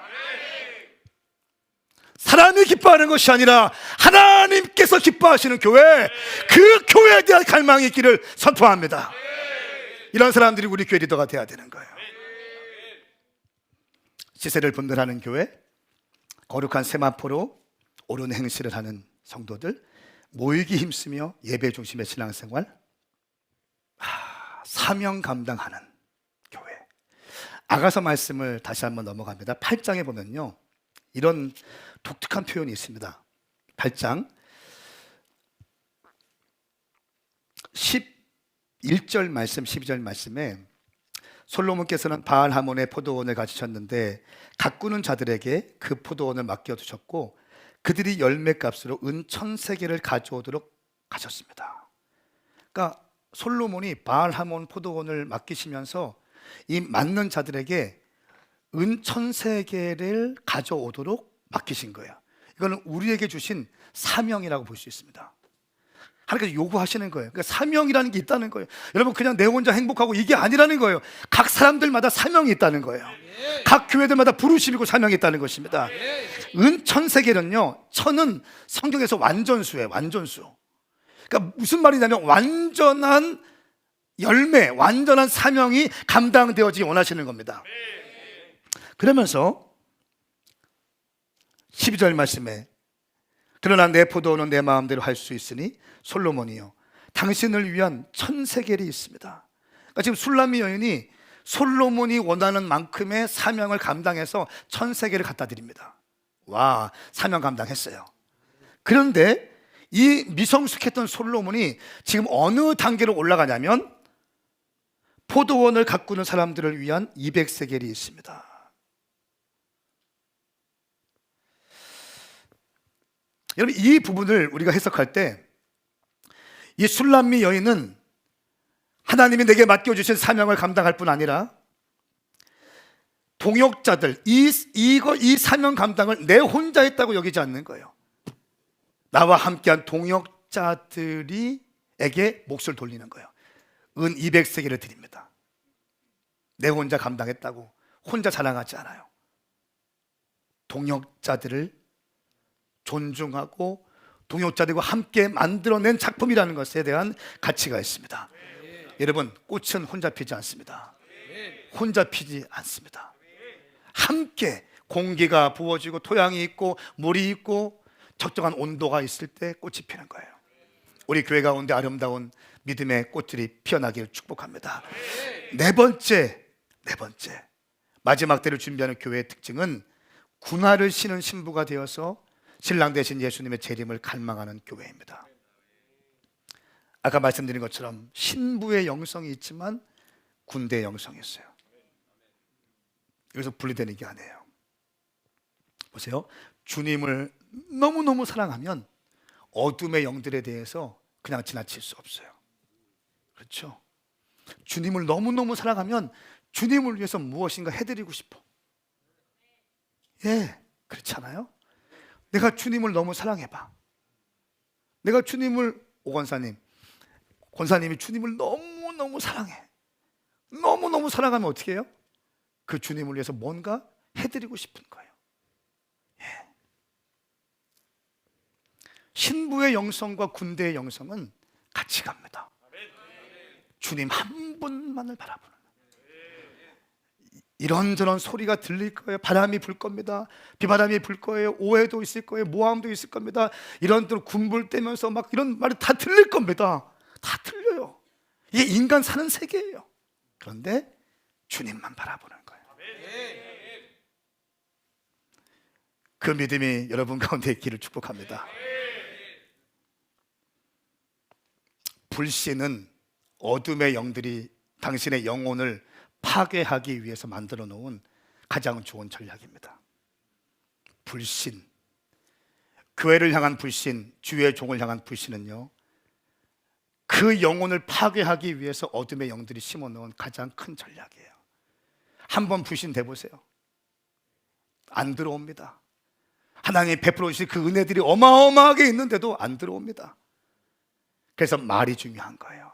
사람이 기뻐하는 것이 아니라 하나님께서 기뻐하시는 교회, 그 교회에 대한 갈망이 있기를 선포합니다. 이런 사람들이 우리 교회 리더가 돼야 되는 거예요. 시세를 분별하는 교회, 거룩한 세마포로 옳은 행실을 하는 성도들, 모이기 힘쓰며 예배 중심의 신앙생활, 사명 감당하는 교회. 아가서 말씀을 다시 한번 넘어갑니다. 8장에 보면요, 이런 독특한 표현이 있습니다. 8장 11절 말씀, 12절 말씀에 솔로몬께서는 바알 하몬의 포도원을 가지셨는데 가꾸는 자들에게 그 포도원을 맡겨두셨고 그들이 열매값으로 은 1,000세겔을 가져오도록 하셨습니다. 그러니까 솔로몬이 바알 하몬 포도원을 맡기시면서 이 맡는 자들에게 은 1,000세겔을 가져오도록 맡기신 거예요. 이거는 우리에게 주신 사명이라고 볼 수 있습니다. 하나님께서 요구하시는 거예요. 그러니까 사명이라는 게 있다는 거예요. 여러분, 그냥 내 혼자 행복하고 이게 아니라는 거예요. 각 사람들마다 사명이 있다는 거예요. 각 교회들마다 부르심이고 사명이 있다는 것입니다. 은 1,000세겔은요, 천은 성경에서 완전수예요. 완전수. 그러니까 무슨 말이냐면 완전한 열매, 완전한 사명이 감당되어지기 원하시는 겁니다. 그러면서 12절 말씀에 그러나 내 포도원은 내 마음대로 할 수 있으니 솔로몬이요 당신을 위한 1,000세겔이 있습니다. 그러니까 지금 술람미 여인이 솔로몬이 원하는 만큼의 사명을 감당해서 1,000세겔을 갖다 드립니다. 와, 사명 감당했어요. 그런데 이 미성숙했던 솔로몬이 지금 어느 단계로 올라가냐면 포도원을 가꾸는 사람들을 위한 200세겔이 있습니다. 여러분, 이 부분을 우리가 해석할 때 이 술람미 여인은 하나님이 내게 맡겨주신 사명을 감당할 뿐 아니라 동역자들, 이 사명 감당을 내 혼자 했다고 여기지 않는 거예요. 나와 함께한 동역자들에게 몫을 돌리는 거예요. 은 200세겔을 드립니다. 내 혼자 감당했다고 혼자 자랑하지 않아요. 동역자들을 존중하고 동역자들과 함께 만들어낸 작품이라는 것에 대한 가치가 있습니다. 여러분, 꽃은 혼자 피지 않습니다. 혼자 피지 않습니다. 함께 공기가 부어지고 토양이 있고 물이 있고 적정한 온도가 있을 때 꽃이 피는 거예요. 우리 교회 가운데 아름다운 믿음의 꽃들이 피어나기를 축복합니다. 네 번째, 마지막 때를 준비하는 교회의 특징은 군화를 신은 신부가 되어서 신랑 대신 예수님의 재림을 갈망하는 교회입니다. 아까 말씀드린 것처럼 신부의 영성이 있지만 군대의 영성이 있어요. 여기서 분리되는 게 아니에요. 보세요. 주님을 너무너무 사랑하면 어둠의 영들에 대해서 그냥 지나칠 수 없어요. 그렇죠? 주님을 너무너무 사랑하면 주님을 위해서 무엇인가 해드리고 싶어. 예, 그렇지 않아요? 내가 주님을 너무 사랑해봐. 내가 주님을, 권사님이 주님을 너무너무 사랑해. 너무너무 사랑하면 어떻게 해요? 그 주님을 위해서 뭔가 해드리고 싶은 거예요. 예. 신부의 영성과 군대의 영성은 같이 갑니다. 주님 한 분만을 바라보는. 이런저런 소리가 들릴 거예요. 바람이 불 겁니다. 비바람이 불 거예요. 오해도 있을 거예요. 모함도 있을 겁니다. 이런대로 군불 떼면서 막 이런 말이 다 들릴 겁니다. 다 들려요. 이게 인간 사는 세계예요. 그런데 주님만 바라보는 거예요. 그 믿음이 여러분 가운데 있기를 축복합니다. 불신은 어둠의 영들이 당신의 영혼을 파괴하기 위해서 만들어 놓은 가장 좋은 전략입니다. 불신, 교회를 향한 불신, 주의 종을 향한 불신은요, 그 영혼을 파괴하기 위해서 어둠의 영들이 심어 놓은 가장 큰 전략이에요. 한번 불신 돼보세요. 안 들어옵니다. 하나님이 베풀어 주신 그 은혜들이 어마어마하게 있는데도 안 들어옵니다. 그래서 말이 중요한 거예요.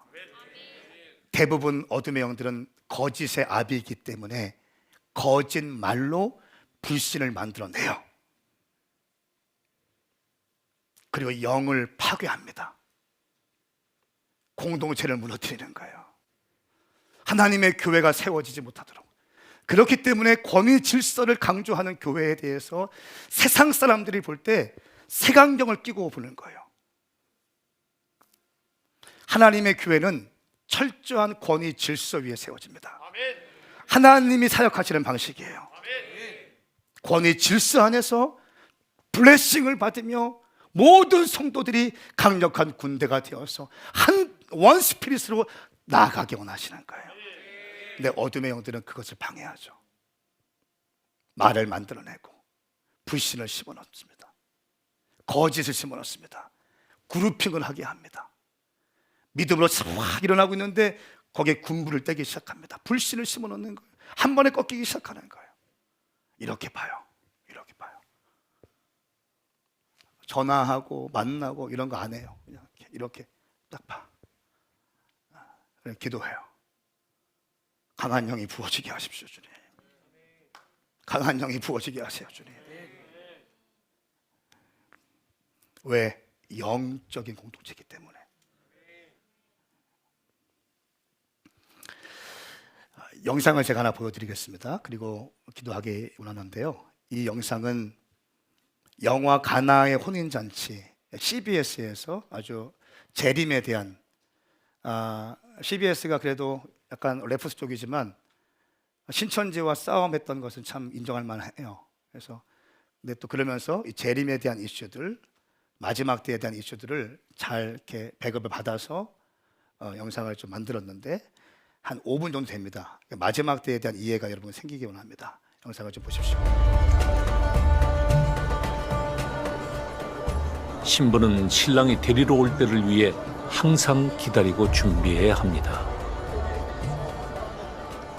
대부분 어둠의 영들은 거짓의 아비이기 때문에 거짓 말로 불신을 만들어내요. 그리고 영을 파괴합니다. 공동체를 무너뜨리는 거예요. 하나님의 교회가 세워지지 못하도록. 그렇기 때문에 권위 질서를 강조하는 교회에 대해서 세상 사람들이 볼 때 색안경을 끼고 보는 거예요. 하나님의 교회는 철저한 권위 질서 위에 세워집니다. 하나님이 사역하시는 방식이에요. 권위 질서 안에서 블레싱을 받으며 모든 성도들이 강력한 군대가 되어서 원 스피릿으로 나아가기 원하시는 거예요. 근데 어둠의 영들은 그것을 방해하죠. 말을 만들어내고 불신을 심어넣습니다. 거짓을 심어넣습니다. 그룹핑을 하게 합니다. 믿음으로 확 일어나고 있는데 거기에 군부를 떼기 시작합니다. 불신을 심어넣는 거예요. 한 번에 꺾이기 시작하는 거예요. 이렇게 봐요. 이렇게 봐요. 전화하고 만나고 이런 거 안 해요. 그냥 이렇게 딱 봐. 기도해요. 강한 영이 부어지게 하십시오, 주님. 강한 영이 부어지게 하세요, 주님. 왜? 영적인 공동체이기 때문에. 영상을 제가 하나 보여드리겠습니다. 그리고 기도하기 원하는데요. 이 영상은 영화 가나의 혼인잔치, CBS에서 아주 재림에 대한, CBS가 그래도 약간 레프스 쪽이지만 신천지와 싸움했던 것은 참 인정할 만해요. 그래서 근데 또 그러면서 이 재림에 대한 이슈들, 마지막 때에 대한 이슈들을 잘 이렇게 배급을 받아서 영상을 좀 만들었는데 한 5분 정도 됩니다. 마지막 때에 대한 이해가 여러분 생기기 원합니다. 영상을 좀 보십시오. 신부는 신랑이 데리러 올 때를 위해 항상 기다리고 준비해야 합니다.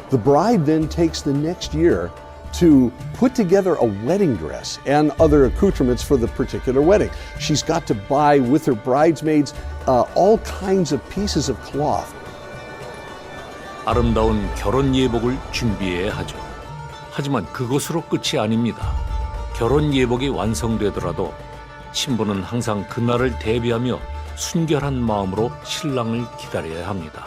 The bride then takes the next year to put together a wedding dress and other accoutrements for the particular wedding. She's got to buy with her bridesmaids all kinds of pieces of cloth. 아름다운 결혼 예복을 준비해야 하죠. 하지만 그것으로 끝이 아닙니다. 결혼 예복이 완성되더라도 신부는 항상 그날을 대비하며 순결한 마음으로 신랑을 기다려야 합니다.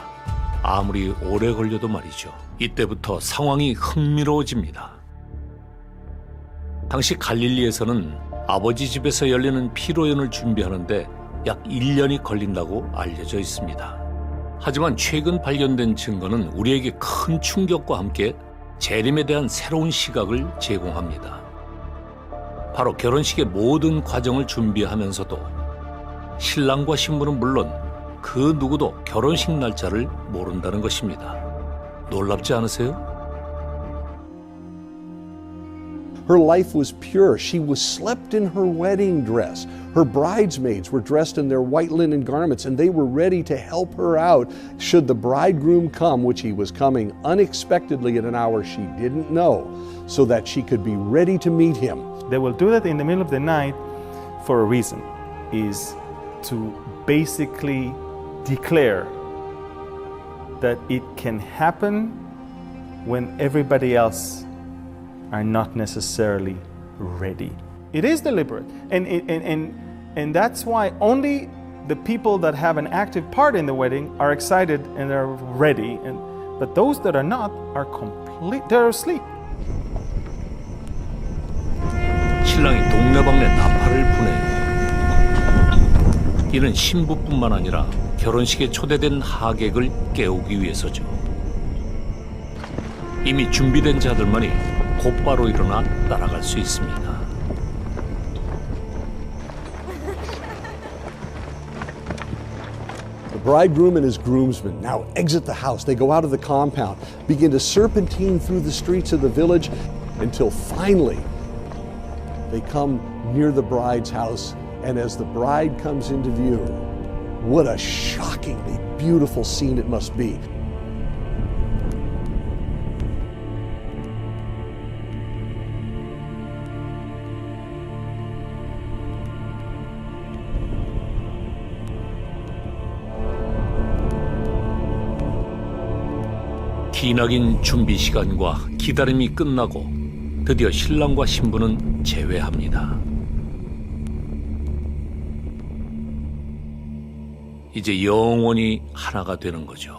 아무리 오래 걸려도 말이죠. 이때부터 상황이 흥미로워집니다. 당시 갈릴리에서는 아버지 집에서 열리는 피로연을 준비하는데 약 1년이 걸린다고 알려져 있습니다. 하지만 최근 발견된 증거는 우리에게 큰 충격과 함께 재림에 대한 새로운 시각을 제공합니다. 바로 결혼식의 모든 과정을 준비하면서도 신랑과 신부는 물론 그 누구도 결혼식 날짜를 모른다는 것입니다. 놀랍지 않으세요? Her life was pure. She was slept in her wedding dress. Her bridesmaids were dressed in their white linen garments, and they were ready to help her out should the bridegroom come, which he was coming unexpectedly at an hour she didn't know, so that she could be ready to meet him. They will do that in the middle of the night for a reason, is to basically declare that it can happen when everybody else are not necessarily ready. It is deliberate, and that's why only the people that have an active part in the wedding are excited and are ready, but those that are not are they're asleep. 신랑이 동네방네 나팔을 부네요. 이는 신부뿐만 아니라 결혼식에 초대된 하객을 깨우기 위해서죠. 이미 준비된 자들만이 곧바로 일어나 따라갈 수 있습니다. The bridegroom and his groomsmen now exit the house. They go out of the compound, begin to serpentine through the streets of the village until finally they come near the bride's house. And as the bride comes into view, what a shockingly beautiful scene it must be. 기나긴 준비 시간과 기다림이 끝나고 드디어 신랑과 신부는 재회합니다. 이제 영원히 하나가 되는 거죠.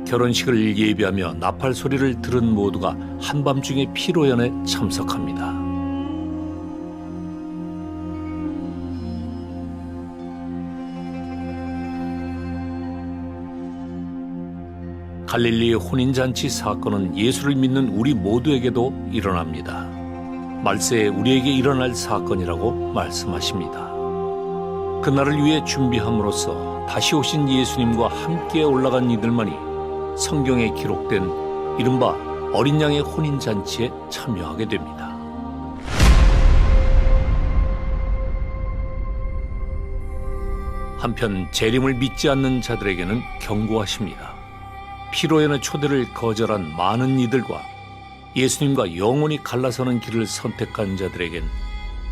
결혼식을 예비하며 나팔 소리를 들은 모두가 한밤중에 피로연에 참석합니다. 갈릴리의 혼인잔치 사건은 예수를 믿는 우리 모두에게도 일어납니다. 말세에 우리에게 일어날 사건이라고 말씀하십니다. 그날을 위해 준비함으로써 다시 오신 예수님과 함께 올라간 이들만이 성경에 기록된 이른바 어린 양의 혼인잔치에 참여하게 됩니다. 한편 재림을 믿지 않는 자들에게는 경고하십니다. 피로연의 초대를 거절한 많은 이들과 예수님과 영원히 갈라서는 길을 선택한 자들에겐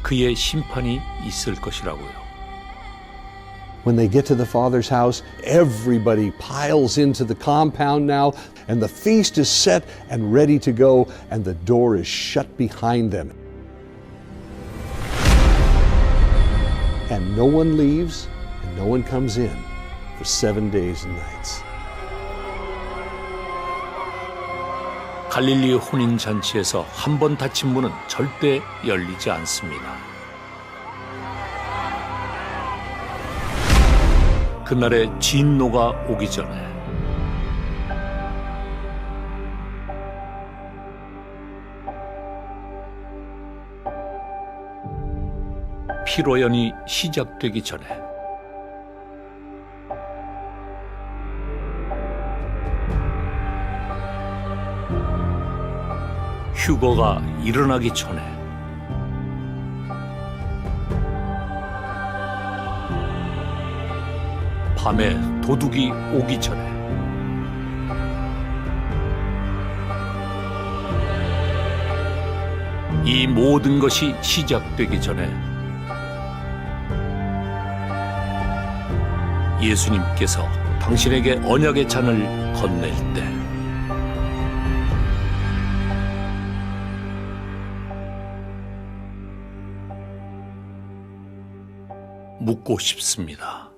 그의 심판이 있을 것이라고요. When they get to the Father's house, everybody piles into the compound now, and the feast is set and ready to go, and the door is shut behind them. And no one leaves, and no one comes in for 7 days and nights. 갈릴리의 혼인잔치에서 한 번 닫힌 문은 절대 열리지 않습니다. 그날의 진노가 오기 전에 피로연이 시작되기 전에 휴거가 일어나기 전에 밤에 도둑이 오기 전에 이 모든 것이 시작되기 전에 예수님께서 당신에게 언약의 잔을 건넬 때 묻고 싶습니다.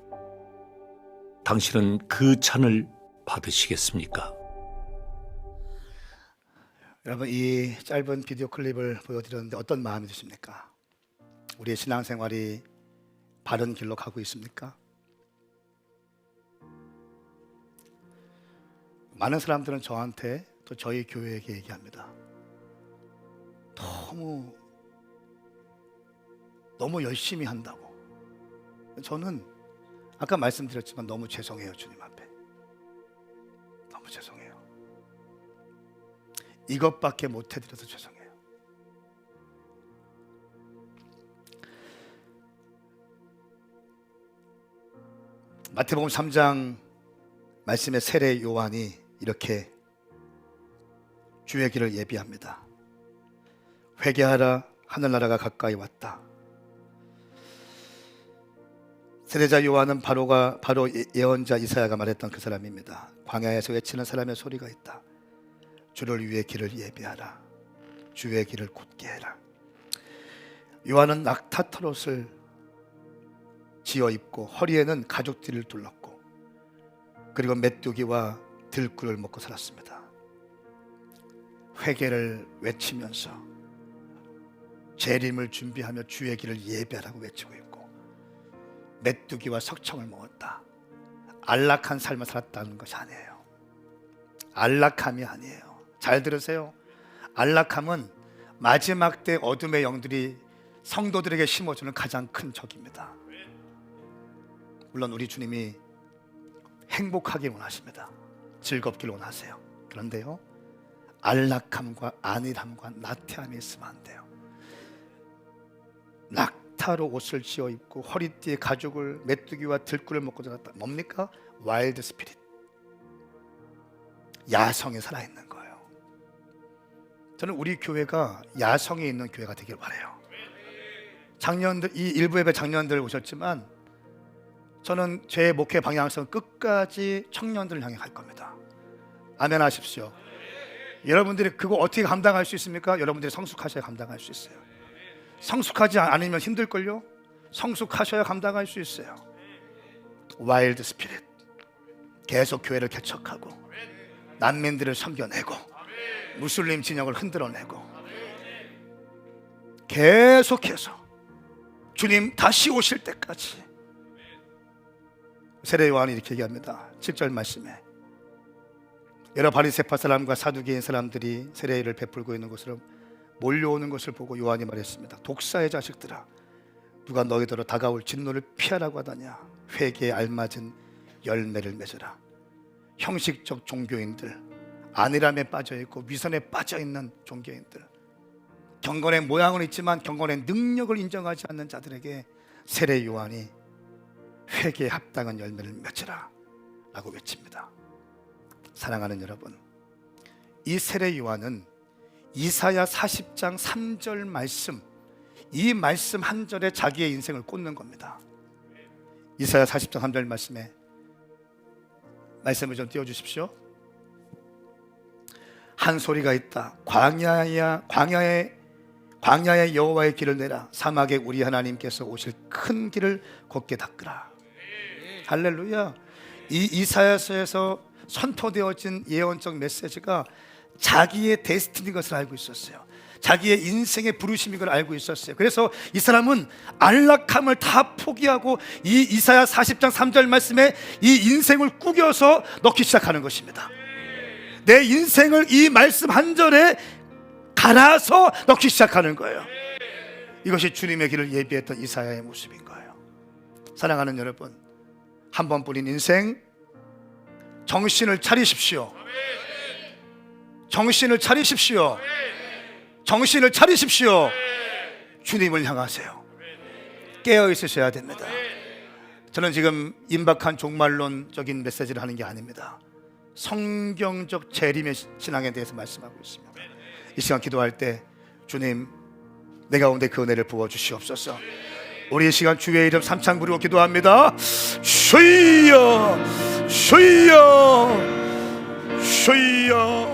당신은 그 찬을 받으시겠습니까? 여러분, 이 짧은 비디오 클립을 보여드렸는데 어떤 마음이 드십니까? 우리의 신앙생활이 바른 길로 가고 있습니까? 많은 사람들은 저한테 또 저희 교회에게 얘기합니다. 너무 열심히 한다고. 저는 아까 말씀드렸지만 너무 죄송해요, 주님 앞에. 너무 죄송해요. 이것밖에 못 해드려서 죄송해요. 마태복음 3장 말씀의 세례 요한이 이렇게 주의 길을 예비합니다. 회개하라, 하늘나라가 가까이 왔다. 세례자 요한은 바로 예언자 이사야가 말했던 그 사람입니다. 광야에서 외치는 사람의 소리가 있다. 주를 위해 길을 예비하라. 주의 길을 곧게 해라. 요한은 낙타털옷을 지어 입고 허리에는 가죽띠를 둘렀고 그리고 메뚜기와 들꿀을 먹고 살았습니다. 회개를 외치면서 재림을 준비하며 주의 길을 예배하라고 외치고 있고 메뚜기와 석청을 먹었다. 안락한 삶을 살았다는 것이 아니에요. 안락함이 아니에요. 잘 들으세요. 안락함은 마지막 때 어둠의 영들이 성도들에게 심어주는 가장 큰 적입니다. 물론 우리 주님이 행복하길 원하십니다. 즐겁길 원하세요. 그런데요, 안락함과 안일함과 나태함이 있으면 안 돼요. 낙타로 옷을 지어 입고 허리띠에 가죽을 메뚜기와 들꿀을 먹고 자랐다. 뭡니까? 와일드 스피릿. 야성이 살아있는 거예요. 저는 우리 교회가 야성이 있는 교회가 되길 바라요. 작년들, 이 일부 예배 작년들 오셨지만 저는 제 목회 방향성은 끝까지 청년들을 향해 갈 겁니다. 아멘 하십시오. 여러분들이 그거 어떻게 감당할 수 있습니까? 여러분들이 성숙하셔야 감당할 수 있어요. 성숙하지 않으면 힘들걸요? 성숙하셔야 감당할 수 있어요. 와일드 스피릿. 계속 교회를 개척하고 난민들을 섬겨내고 무슬림 진영을 흔들어내고 계속해서 주님 다시 오실 때까지. 세례 요한이 이렇게 얘기합니다. 7절 말씀에 여러 바리새파 사람과 사두개인 사람들이 세례를 베풀고 있는 것으로 몰려오는 것을 보고 요한이 말했습니다. 독사의 자식들아, 누가 너희더러 다가올 진노를 피하라고 하다냐. 회개에 알맞은 열매를 맺으라. 형식적 종교인들, 안일함에 빠져있고 위선에 빠져있는 종교인들, 경건의 모양은 있지만 경건의 능력을 인정하지 않는 자들에게 세례 요한이 회개에 합당한 열매를 맺으라 라고 외칩니다. 사랑하는 여러분, 이 세례 요한은 이사야 40장 3절 말씀, 이 말씀 한 절에 자기의 인생을 꽂는 겁니다. 이사야 40장 3절 말씀에 말씀을 좀 띄워주십시오. 한 소리가 있다. 광야에 여호와의 길을 내라. 사막에 우리 하나님께서 오실 큰 길을 곧게 닦으라. 할렐루야. 이 이사야서에서 선포되어진 예언적 메시지가 자기의 데스티니 것을 알고 있었어요. 자기의 인생의 부르심인 걸 알고 있었어요. 그래서 이 사람은 안락함을 다 포기하고 이 이사야 40장 3절 말씀에 이 인생을 꾸겨서 넣기 시작하는 것입니다. 내 인생을 이 말씀 한 절에 갈아서 넣기 시작하는 거예요. 이것이 주님의 길을 예비했던 이사야의 모습인 거예요. 사랑하는 여러분, 한 번뿐인 인생, 정신을 차리십시오. 정신을 차리십시오. 정신을 차리십시오. 주님을 향하세요. 깨어 있으셔야 됩니다. 저는 지금 임박한 종말론적인 메시지를 하는 게 아닙니다. 성경적 재림의 신앙에 대해서 말씀하고 있습니다. 이 시간 기도할 때 주님, 내 가운데 그 은혜를 부어주시옵소서. 우리 이 시간 주의 이름 삼창 부르고 기도합니다. 주여, 주여, 주여.